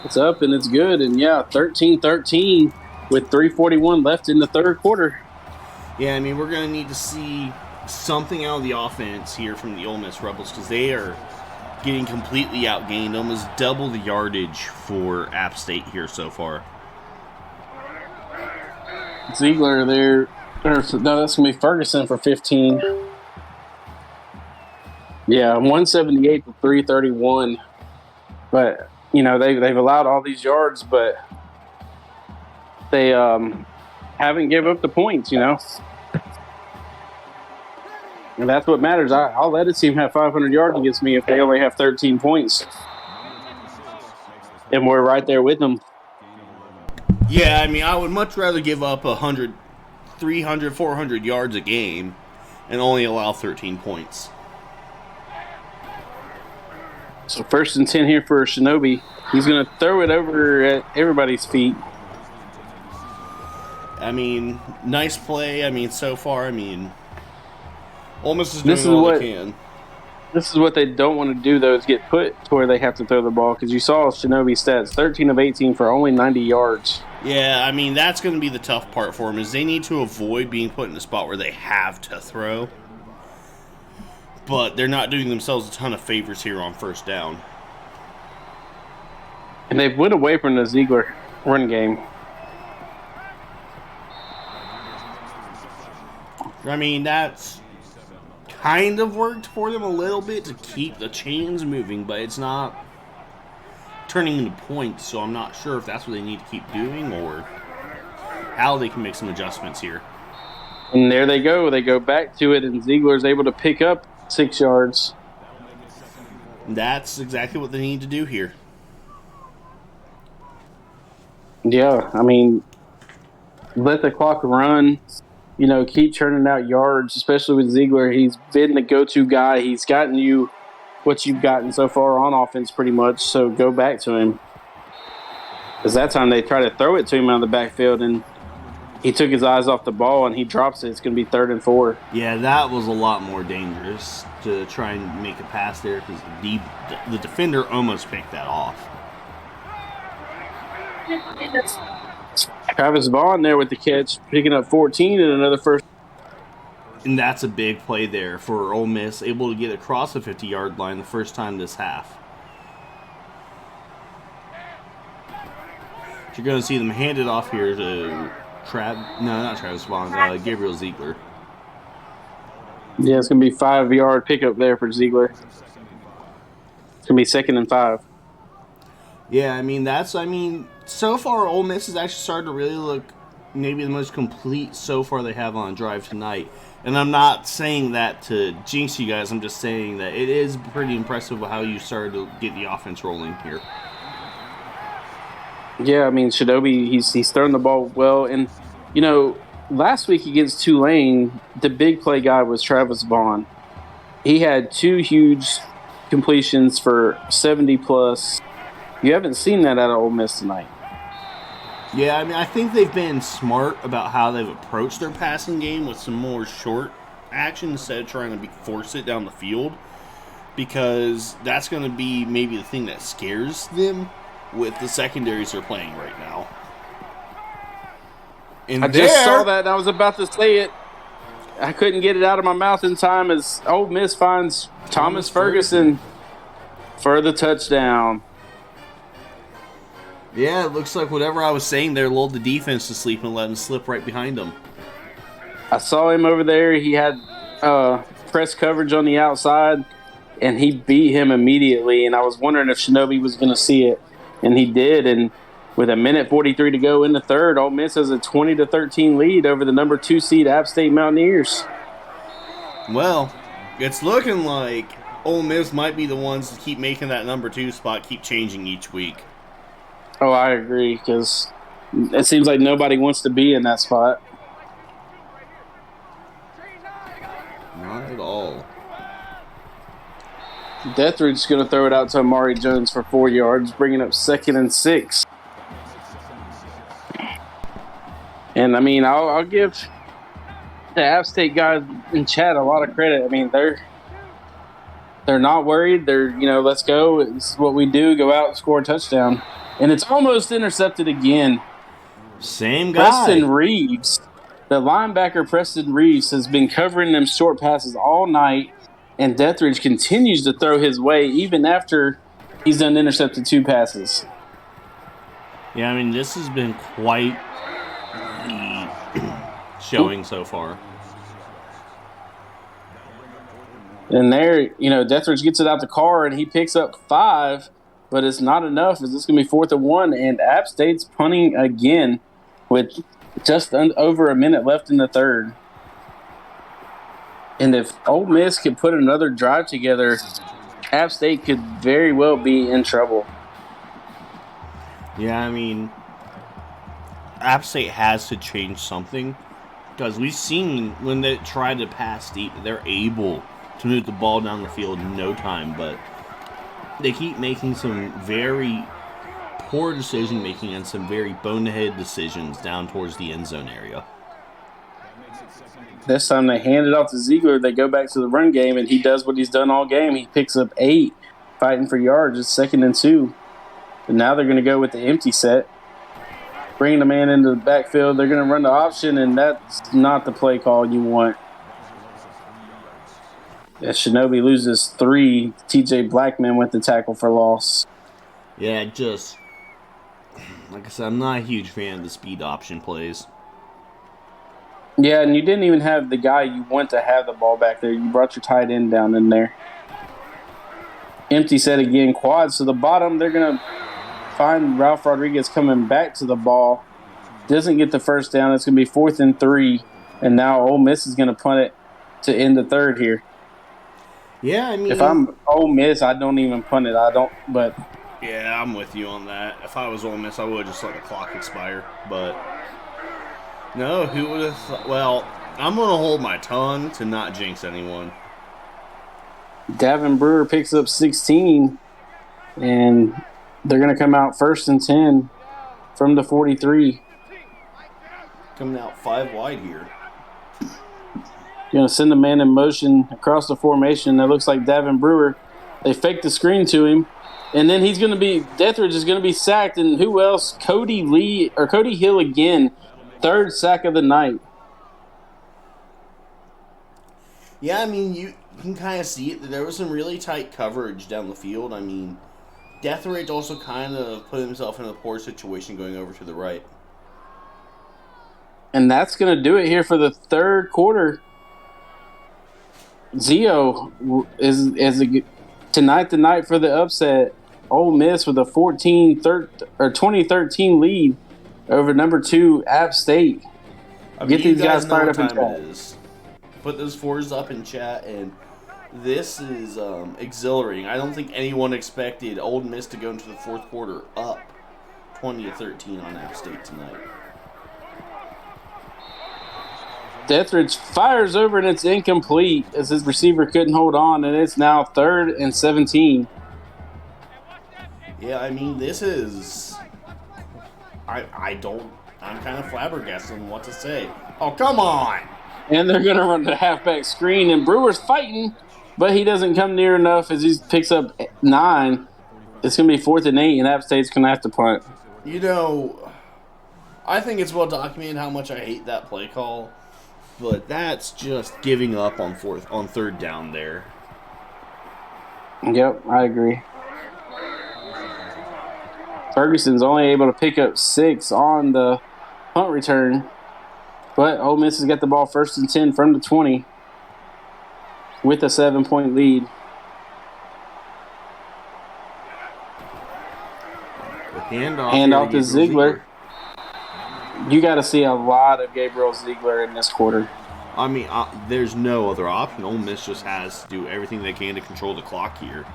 It's up and it's good, and yeah, 13-13 with 3:41 left in the 3rd quarter.
Yeah, I mean, we're gonna need to see something out of the offense here from the Ole Miss Rebels, because they are getting completely outgained, almost double the yardage for App State here so far.
Ziegler there. No, that's going to be Ferguson for 15. Yeah, 178 to 331. But, they've allowed all these yards, but they haven't given up the points, And that's what matters. I'll let a team have 500 yards against me if they only have 13 points. And we're right there with them.
Yeah, I mean, I would much rather give up 100, 300, 400 yards a game and only allow 13 points.
So 1st and 10 here for Shinobi. He's going to throw it over at everybody's feet.
I mean, nice play. I mean, so far, Ole Miss is doing all they can.
This is what they don't want to do, though, is get put to where they have to throw the ball. Because you saw Shinobi's stats, 13 of 18 for only 90 yards.
Yeah, I mean, that's going to be the tough part for them, is they need to avoid being put in a spot where they have to throw. But they're not doing themselves a ton of favors here on 1st down.
And they've went away from the Ziegler run game.
I mean, that's kind of worked for them a little bit to keep the chains moving, but it's not turning into points, so I'm not sure if that's what they need to keep doing or how they can make some adjustments here.
And there they go. They go back to it, and Ziegler's able to pick up 6 yards.
That's exactly what they need to do here.
Yeah, I mean, let the clock run. Keep churning out yards, especially with Ziegler. He's been the go-to guy. He's gotten you what you've gotten so far on offense pretty much, so go back to him. Because that time they try to throw it to him out of the backfield, and he took his eyes off the ball, and he drops it. It's going to be 3rd and 4.
Yeah, that was a lot more dangerous to try and make a pass there because the defender almost picked that off.
Travis Vaughn there with the catch, picking up 14 and another first.
And that's a big play there for Ole Miss, able to get across the 50-yard line the first time this half. You're going to see them hand it off here to Travis Vaughn, Gabriel Ziegler.
Yeah, it's going to be 5-yard pickup there for Ziegler. It's going to be 2nd and 5.
Yeah, so far Ole Miss has actually started to really look maybe the most complete so far they have on a drive tonight. And I'm not saying that to jinx you guys. I'm just saying that it is pretty impressive how you started to get the offense rolling here.
Yeah, Shinobi, he's throwing the ball well. And, last week against Tulane, the big play guy was Travis Vaughn. He had 2 huge completions for 70+. You haven't seen that out of Ole Miss tonight.
Yeah, I think they've been smart about how they've approached their passing game with some more short action instead of trying to force it down the field, because that's going to be maybe the thing that scares them with the secondaries they're playing right now. And
I just saw that, and I was about to say it. I couldn't get it out of my mouth in time as Ole Miss finds Thomas Ferguson for the touchdown.
Yeah, it looks like whatever I was saying there lulled the defense to sleep and let him slip right behind them.
I saw him over there. He had press coverage on the outside, and he beat him immediately. And I was wondering if Shinobi was going to see it, and he did. And with 1:43 to go in the third, Ole Miss has a 20-13 lead over the number 2 seed App State Mountaineers.
Well, it's looking like Ole Miss might be the ones to keep making that number 2 spot keep changing each week.
Oh, I agree, because it seems like nobody wants to be in that spot.
Not at all.
Deathridge's going to throw it out to Amari Jones for 4 yards, bringing up 2nd and 6. And, I'll give the App State guys in chat a lot of credit. They're not worried. They're, let's go. It's what we do, go out and score a touchdown. And it's almost intercepted again.
Same guy.
Preston Reeves, the linebacker Preston Reeves, has been covering them short passes all night. and Deathridge continues to throw his way even after he's done intercepted 2 passes.
Yeah, I mean, this has been quite the showing so far.
And there, Deathridge gets it out the car, and he picks up 5, but it's not enough. As it's going to be 4th and 1, and App State's punting again with just over a minute left in the third. And if Ole Miss could put another drive together, App State could very well be in trouble.
Yeah, I mean, App State has to change something, because we've seen when they try to pass deep, they're able to move the ball down the field in no time, but they keep making some very poor decision making and some very bonehead decisions down towards the end zone area.
This time they hand it off to Ziegler. They go back to the run game, and he does what he's done all game. He picks up 8, fighting for yards. It's 2nd and 2. And now they're going to go with the empty set. Bringing the man into the backfield. They're going to run the option, and that's not the play call you want. As Shinobi loses 3, TJ Blackman with the tackle for loss.
Yeah, just like I said, I'm not a huge fan of the speed option plays.
Yeah, and you didn't even have the guy you want to have the ball back there. You brought your tight end down in there. Empty set again, quads to the bottom. They're going to find Ralph Rodriguez coming back to the ball. Doesn't get the first down. It's going to be 4th and 3. And now Ole Miss is going to punt it to end the third here.
Yeah, I mean,
if I'm Ole Miss, I don't even punt it. But
yeah, I'm with you on that. If I was Ole Miss, I would just let the clock expire. But no, who would have thought? Well, I'm going to hold my tongue to not jinx anyone.
Davin Brewer picks up 16, and they're going to come out 1st and 10 from the 43.
Coming out 5 wide here.
Going to send a man in motion across the formation. That looks like Davin Brewer. They fake the screen to him. And then Deathridge is going to be sacked. And who else? Cody Hill again. 3rd sack of the night.
Yeah, I mean, you can kind of see it. There was some really tight coverage down the field. I mean, Deathridge also kind of put himself in a poor situation going over to the right.
And that's going to do it here for the third quarter. Zio is tonight the night for the upset. Ole Miss with a 2013 lead over number 2 App State. Get these guys fired up in chat.
Put those 4s up in chat, and this is exhilarating. I don't think anyone expected Ole Miss to go into the fourth quarter up 20-13 on App State tonight.
Deathridge fires over, and it's incomplete as his receiver couldn't hold on, and it's now 3rd and 17.
Yeah, I mean, this is... I'm kind of flabbergasted on what to say. Oh, come on!
And they're going to run the halfback screen, and Brewer's fighting, but he doesn't come near enough as he picks up 9. It's going to be 4th and 8, and App State's going to have to punt.
You know, I think it's well documented how much I hate that play call. But that's just giving up on 3rd down there.
Yep, I agree. Ferguson's only able to pick up 6 on the punt return. But Ole Miss has got the ball 1st and 10 from the 20 with a 7-point lead. Hand off to Ziegler. You got to see a lot of Gabriel Ziegler in this quarter.
I mean, there's no other option. Ole Miss just has to do everything they can to control the clock here.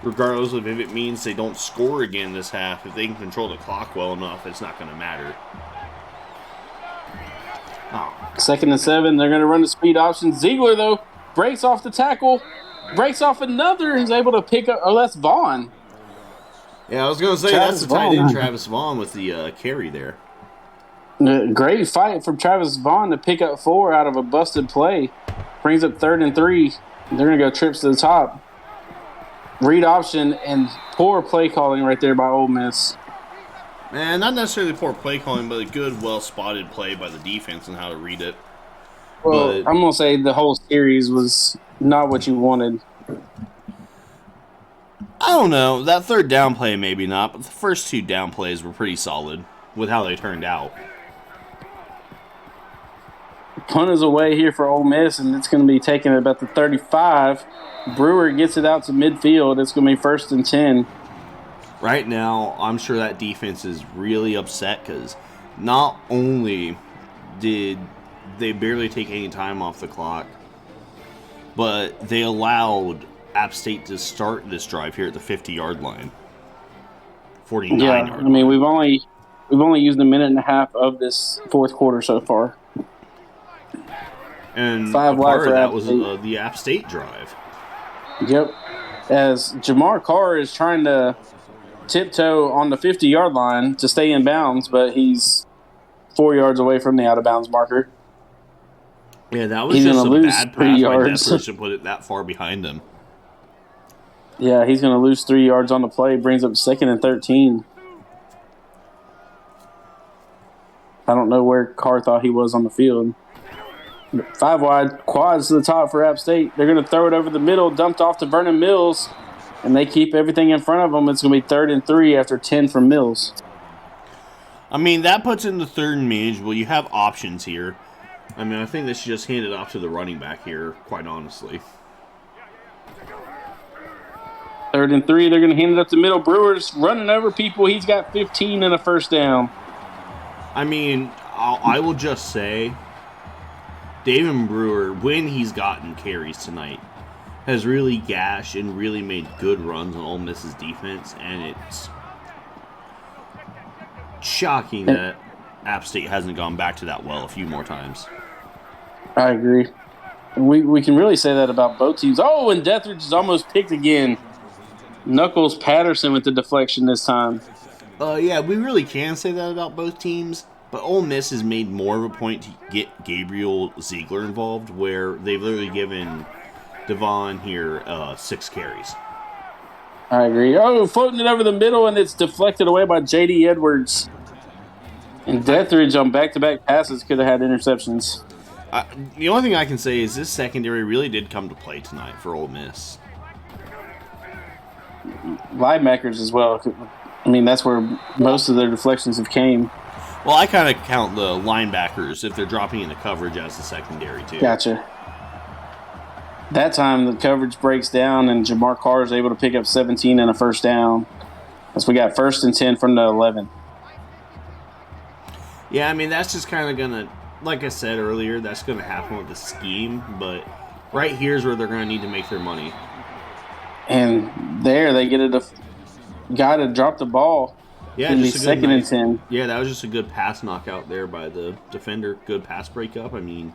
Regardless of if it means they don't score again this half, if they can control the clock well enough, it's not going to matter.
Oh. 2nd and 7, they're going to run the speed option. Ziegler, though, breaks off the tackle, breaks off another. He's able to pick up, oh, that's Vaughn.
Yeah, I was going to say, that's the tight end, Travis Vaughn, with the carry there.
Great fight from Travis Vaughn to pick up 4 out of a busted play. Brings up 3rd and 3. They're going to go trips to the top. Read option and poor play calling right there by Ole Miss.
Man, not necessarily poor play calling, but a good, well-spotted play by the defense and how to read it.
Well,
But
I'm going to say the whole series was not what you wanted.
I don't know. That third down play, maybe not, but the first two down plays were pretty solid with how they turned out.
Punt is away here for Ole Miss, and it's going to be taken at about the 35. Brewer gets it out to midfield. It's going to be 1st and 10.
Right now, I'm sure that defense is really upset because not only did they barely take any time off the clock, but they allowed App State to start this drive here at the 50-yard line. 49-yard line.
I mean, we've only used a minute and a half of this fourth quarter so far.
And
5
a
wide
part
for
of that
App
was
State.
the App State drive.
Yep. As Jamar Carr is trying to tiptoe on the 50-yard line to stay in bounds, but he's 4 yards away from the out-of-bounds marker.
Yeah, that was
He's
just a
lose
bad
3
pass by
yards.
Dethridge to put it that far behind him.
Yeah, he's going to lose 3 yards on the play. Brings up 2nd and 13. I don't know where Carr thought he was on the field. 5 wide, quads to the top for App State. They're going to throw it over the middle, dumped off to Vernon Mills, and they keep everything in front of them. It's going to be 3rd and 3 after 10 from Mills.
I mean, that puts in the third and manageable. You have options here. I mean, I think they should just hand it off to the running back here, quite honestly.
3rd and 3, they're going to hand it up the middle. Brewer's running over people. He's got 15 and a first down.
I mean, I will just say, David Brewer, when he's gotten carries tonight, has really gashed and really made good runs on Ole Miss's defense, and it's shocking that App State hasn't gone back to that well a few more times.
I agree. We can really say that about both teams. Oh, and Dethridge is almost picked again. Knuckles Patterson with the deflection this time.
Yeah, we really can say that about both teams, but Ole Miss has made more of a point to get Gabriel Ziegler involved, where they've literally given Devon here 6 carries.
I agree. Oh, floating it over the middle, and it's deflected away by J.D. Edwards. And Dethridge on back-to-back passes could have had interceptions.
The only thing I can say is this secondary really did come to play tonight for Ole Miss.
Linebackers as well. I mean, that's where most of their deflections have came.
Well, I kind of count the linebackers if they're dropping into coverage as the secondary, too.
Gotcha. That time, the coverage breaks down, and Jamar Carr is able to pick up 17 and a first down. As we got 1st and 10 from the 11.
Yeah, I mean, that's just kind of going to, like I said earlier, that's going to happen with the scheme, but right here's where they're going to need to make their money.
And there, they get a guy to drop the ball.
Yeah,
just a 2nd and 10.
Yeah, that was just a good pass knockout there by the defender. Good pass breakup. I mean,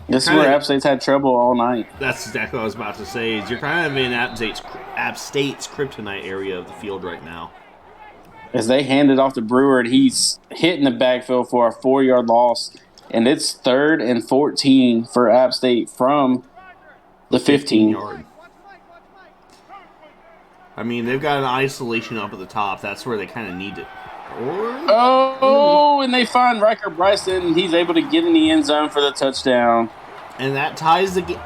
this is where App State's had trouble all night.
That's exactly what I was about to say. Is you're kind of in App State's kryptonite area of the field right now.
As they hand it off to Brewer, and he's hitting the backfield for a 4-yard loss. And it's 3rd and 14 for App State from the 15-yard.
I mean, they've got an isolation up at the top. That's where they kind of need it.
And they find Riker Bryson. He's able to get in the end zone for the touchdown.
And that ties the game.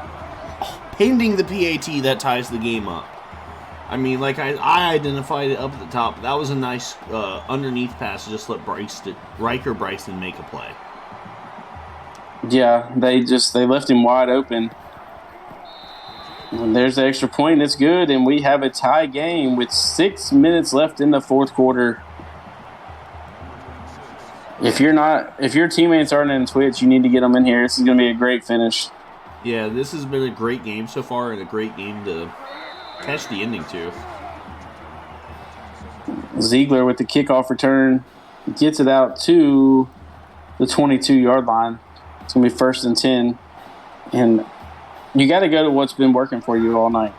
Pending the PAT, that ties the game up. I mean, like I identified it up at the top. That was a nice underneath pass to just let Riker Bryson make a play.
Yeah, they left him wide open. And there's the extra point. It's good, and we have a tie game with 6 minutes left in the fourth quarter. If your teammates aren't in Twitch, you need to get them in here. This is going to be a great finish.
Yeah, this has been a great game so far, and a great game to catch the ending to.
Ziegler with the kickoff return gets it out to the 22-yard line. It's going to be 1st and 10, and you got to go to what's been working for you all night.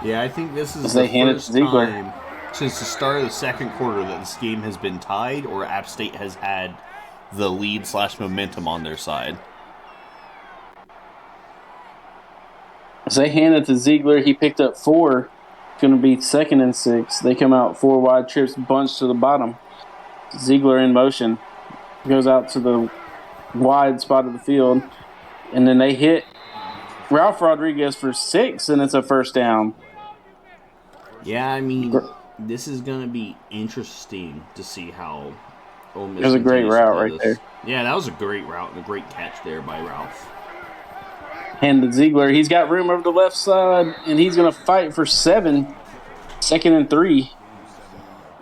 Yeah, I think this is
the first time
since the start of the second quarter that this game has been tied or App State has had the lead/momentum on their side.
As they hand it to Ziegler, he picked up 4. It's going to be 2nd and 6. They come out 4 wide trips, bunch to the bottom. Ziegler in motion. Goes out to the wide spot of the field. And then they hit Ralph Rodriguez for 6, and it's a first down.
Yeah, I mean, this is going to be interesting to see how Ole Miss
It was a great
continues to
route
play
right
this.
there.
Yeah, that was a great route and a great catch there by Ralph.
Hand to Ziegler. He's got room over the left side, and he's going to fight for 7. 2nd and 3.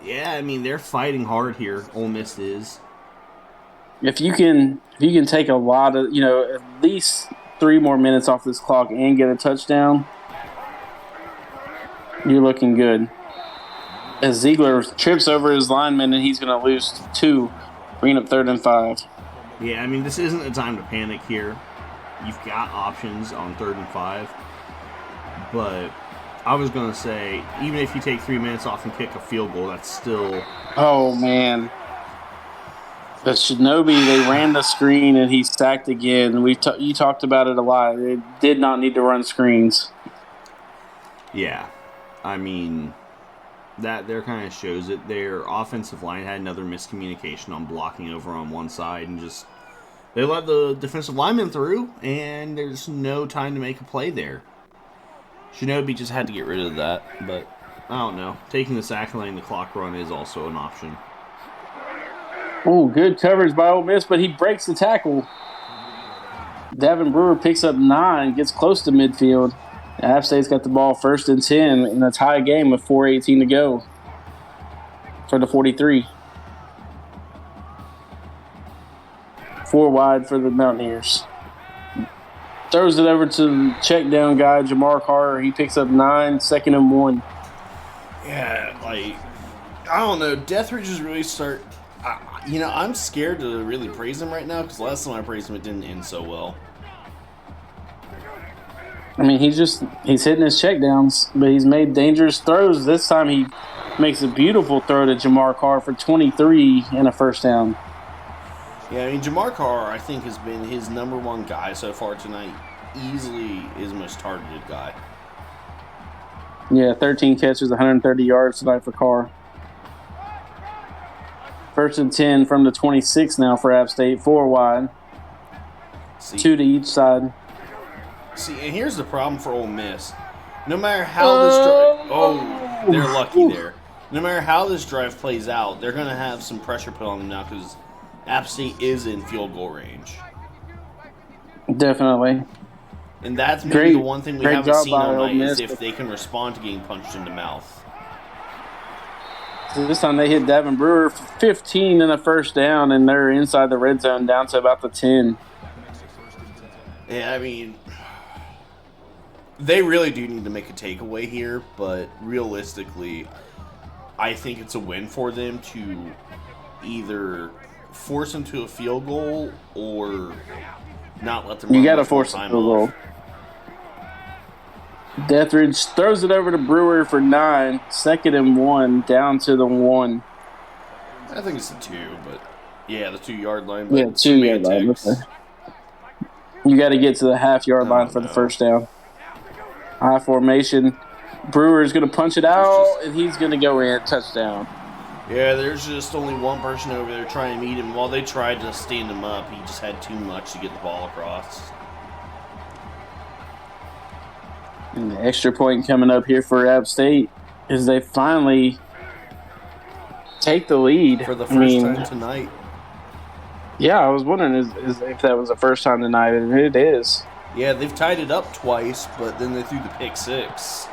Yeah, I mean, they're fighting hard here. Ole Miss is.
If you can take a lot of, at least 3 more minutes off this clock and get a touchdown, you're looking good. As Ziegler trips over his lineman, and he's going to lose 2, bringing up 3rd and 5.
Yeah, I mean, this isn't the time to panic here. You've got options on 3rd and 5. But I was going to say, even if you take 3 minutes off and kick a field goal, that's still...
Oh, man. The Shinobi, they ran the screen, and he sacked again. You talked about it a lot. They did not need to run screens.
Yeah. I mean, that there kind of shows it. Their offensive line had another miscommunication on blocking over on one side, and just... They let the defensive lineman through, and there's no time to make a play there. Shinobi just had to get rid of that, but I don't know. Taking the sack and letting the clock run is also an option.
Oh, good coverage by Ole Miss, but he breaks the tackle. Davin Brewer picks up 9, gets close to midfield. App State's got the ball 1st and 10 in a tie game with 4:18 to go for the 43. 4 wide for the Mountaineers. Throws it over to the check down guy, Jamar Carter. He picks up 9, 2nd and 1.
Yeah, I don't know. Deathridge is really I'm scared to really praise him right now because last time I praised him, it didn't end so well.
I mean, he's hitting his check downs, but he's made dangerous throws. This time he makes a beautiful throw to Jamar Carr for 23 and a first down.
Yeah, I mean, Jamar Carr, I think, has been his number 1 guy so far tonight. Easily his most targeted guy.
Yeah, 13 catches, 130 yards tonight for Carr. 1st and 10 from the 26 now for App State. 4 wide. 2 to each side.
See, and here's the problem for Ole Miss. No matter how this drive... they're lucky there. No matter how this drive plays out, they're going to have some pressure put on them now because App State is in field goal range.
Definitely.
And that's maybe the one thing we haven't seen all night is if they can respond to getting punched in the mouth.
So this time they hit Davin Brewer for 15 and a first down, and they're inside the red zone down to about the 10.
Yeah, I mean, they really do need to make a takeaway here, but realistically, I think it's a win for them to either force them to a field goal or not let them run.
You got to force a field goal. Deathridge throws it over to Brewer for 9, 2nd and 1, down to the 1.
I think it's the 2, but yeah, the 2-yard line.
Yeah, 2-yard line. Okay. You got to get to the half-yard line for the first down. High formation. Brewer is going to punch it out, and he's going to go in. Touchdown.
Yeah, there's just only one person over there trying to meet him. While they tried to stand him up, he just had too much to get the ball across.
And the extra point coming up here for App State is they finally take the lead.
For the first time tonight.
Yeah, I was wondering if that was the first time tonight, and it is.
Yeah, they've tied it up twice, but then they threw the pick 6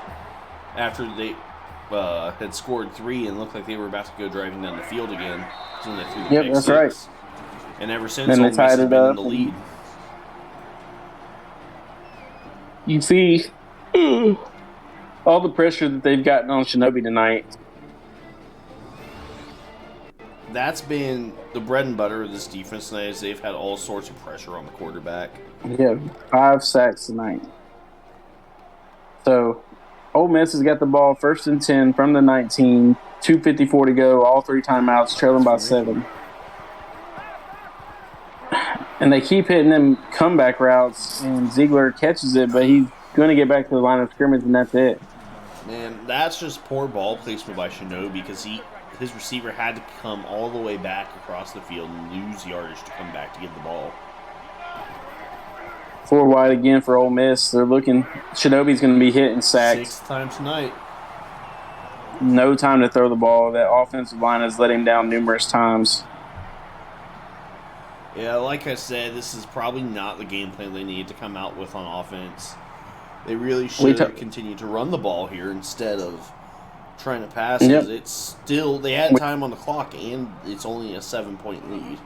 after they had scored 3 and looked like they were about to go driving down the field again. So they threw the pick 6. Right. And ever since, Ole Miss has been in the lead.
You see all the pressure that they've gotten on Shinobi tonight.
That's been the bread and butter of this defense tonight, is they've had all sorts of pressure on the quarterback.
Yeah, 5 sacks tonight. So, Ole Miss has got the ball 1st and 10 from the 19, 2:54 to go, all 3 timeouts, trailing by 7. And they keep hitting them comeback routes, and Ziegler catches it, but he's going to get back to the line of scrimmage, and that's it.
Man, that's just poor ball placement by Shinobi because his receiver had to come all the way back across the field and lose yardage to come back to get the ball.
4 wide again for Ole Miss. They're looking. Shinobi's going to be hit and sacked.
6 times tonight.
No time to throw the ball. That offensive line has let him down numerous times.
Yeah, like I said, this is probably not the game plan they need to come out with on offense. They really should continue to run the ball here instead of trying to pass.
Yep.
It's still, they had time on the clock, and it's only a 7-point lead.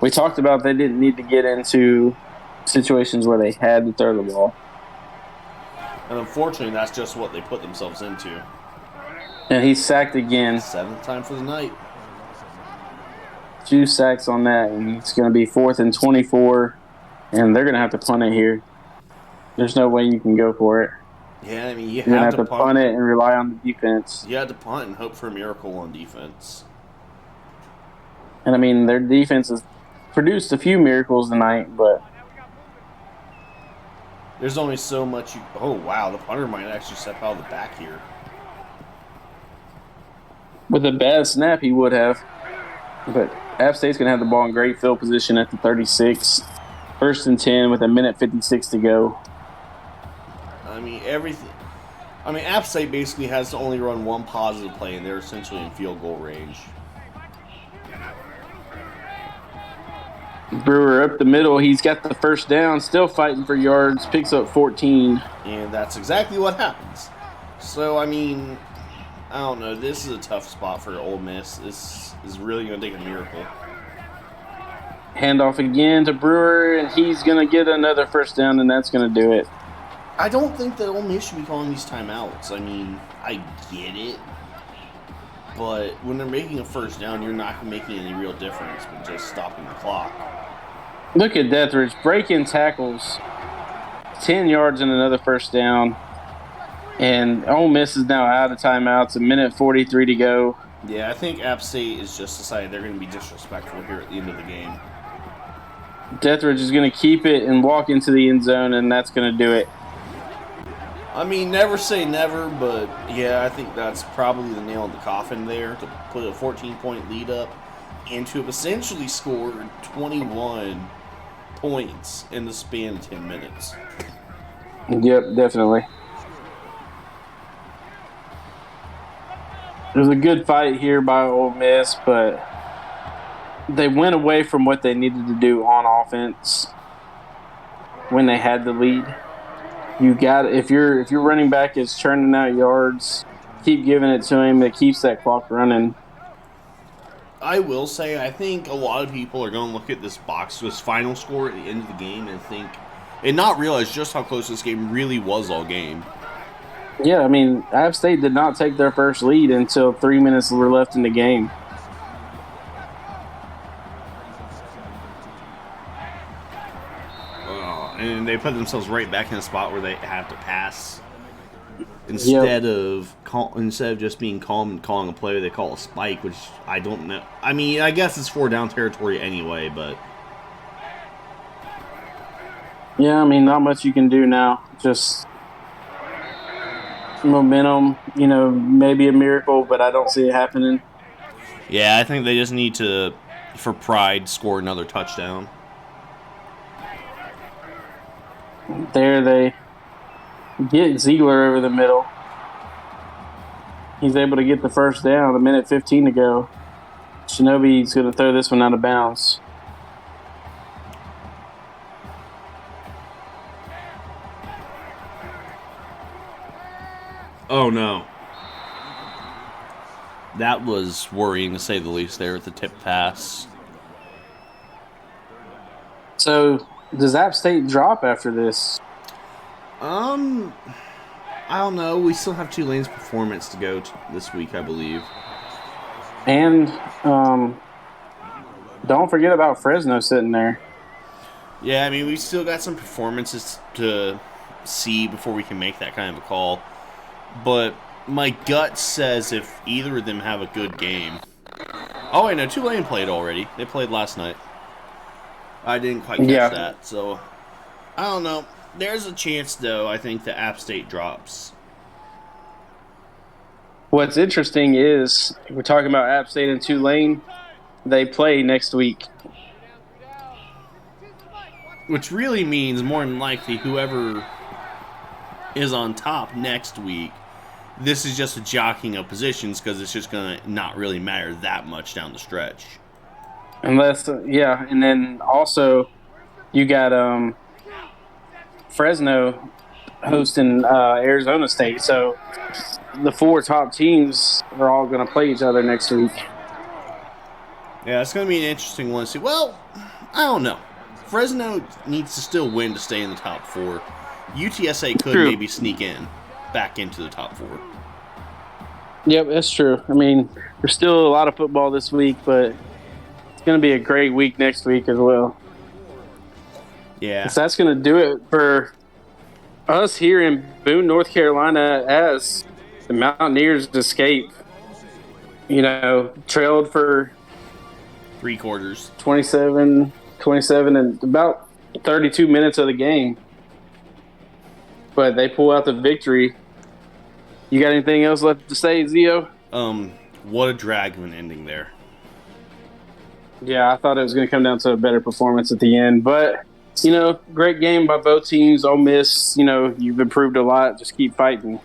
We talked about they didn't need to get into situations where they had to throw the ball.
And unfortunately, that's just what they put themselves into.
And he's sacked again.
7th time for the night.
2 sacks on that, and it's going to be 4th and 24, and they're going to have to punt it here. There's no way you can go for it.
Yeah, I mean, you
You're going to have to punt it and rely on the defense.
You had to punt and hope for a miracle on defense.
And, I mean, their defense has produced a few miracles tonight, but
there's only so much you... Oh, wow, the punter might actually step out of the back here.
With a bad snap, he would have. But App State's going to have the ball in great field position at the 36. 1st and 10 with 1:56 to go.
I mean, everything... I mean, App State basically has to only run one positive play, and they're essentially in field goal range.
Brewer up the middle. He's got the first down, still fighting for yards, picks up 14.
And that's exactly what happens. So, I mean, I don't know. This is a tough spot for Ole Miss. This is really going to take a miracle.
Handoff again to Brewer, and he's going to get another first down, and that's going to do it.
I don't think that Ole Miss should be calling these timeouts. I mean, I get it. But when they're making a first down, you're not making any real difference with just stopping the clock.
Look at Deathridge breaking tackles. 10 yards and another first down. And Ole Miss is now out of timeouts. 1:43 to go.
Yeah, I think App State has just decided they're going to be disrespectful here at the end of the game.
Deathridge is going to keep it and walk into the end zone, and that's going to do it.
I mean, never say never, but yeah, I think that's probably the nail in the coffin there to put a 14-point lead up and to have essentially scored 21 points in the span of 10 minutes.
Yep, definitely. It was a good fight here by Ole Miss, but they went away from what they needed to do on offense when they had the lead. You got if your running back is churning out yards, keep giving it to him. It keeps that clock running.
I will say, I think a lot of people are going to look at this final score at the end of the game and not realize just how close this game really was all game.
Yeah, I mean, App State did not take their first lead until 3 minutes were left in the game.
And they put themselves right back in a spot where they have to pass. Instead of just being calm and calling a play, they call a spike, which I don't know. I mean, I guess it's 4-down territory anyway, but...
Yeah, I mean, not much you can do now. Just momentum, maybe a miracle, but I don't see it happening.
Yeah, I think they just need to, for pride, score another touchdown.
There they get Ziegler over the middle. He's able to get the first down, 1:15 to go. Shinobi's going to throw this one out of bounds.
Oh, no. That was worrying, to say the least, there at the tip pass.
So, does App State drop after this?
I don't know. We still have Tulane's performance to go this week, I believe.
And don't forget about Fresno sitting there.
Yeah, I mean, we still got some performances to see before we can make that kind of a call. But my gut says if either of them have a good game... Oh, wait, no, Tulane played already. They played last night. I didn't quite catch that, so... I don't know. There's a chance, though, I think, that App State drops.
What's interesting is, we're talking about App State and Tulane. They play next week.
which really means more than likely whoever is on top next week, this is just a jockeying of positions because it's just going to not really matter that much down the stretch.
Unless, and then also you got Fresno hosting Arizona State, so the 4 top teams are all going to play each other next week.
Yeah, it's going to be an interesting one to see. Well, I don't know. Fresno needs to still win to stay in the top 4. UTSA could maybe sneak back into the top 4.
Yep, that's true. I mean, there's still a lot of football this week, but it's going to be a great week next week as well.
Yeah.
So that's going to do it for us here in Boone, North Carolina, as the Mountaineers escape. Trailed for
3 quarters.
27 and about 32 minutes of the game. But they pull out the victory. You got anything else left to say, Zio?
What a drag of an ending there.
Yeah, I thought it was going to come down to a better performance at the end. But, great game by both teams. Ole Miss, you've improved a lot. Just keep fighting.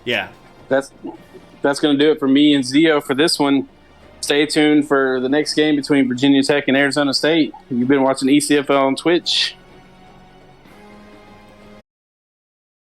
Yeah.
That's going to do it for me and Zio for this one. Stay tuned for the next game between Virginia Tech and Arizona State. You've been watching ECFL on Twitch.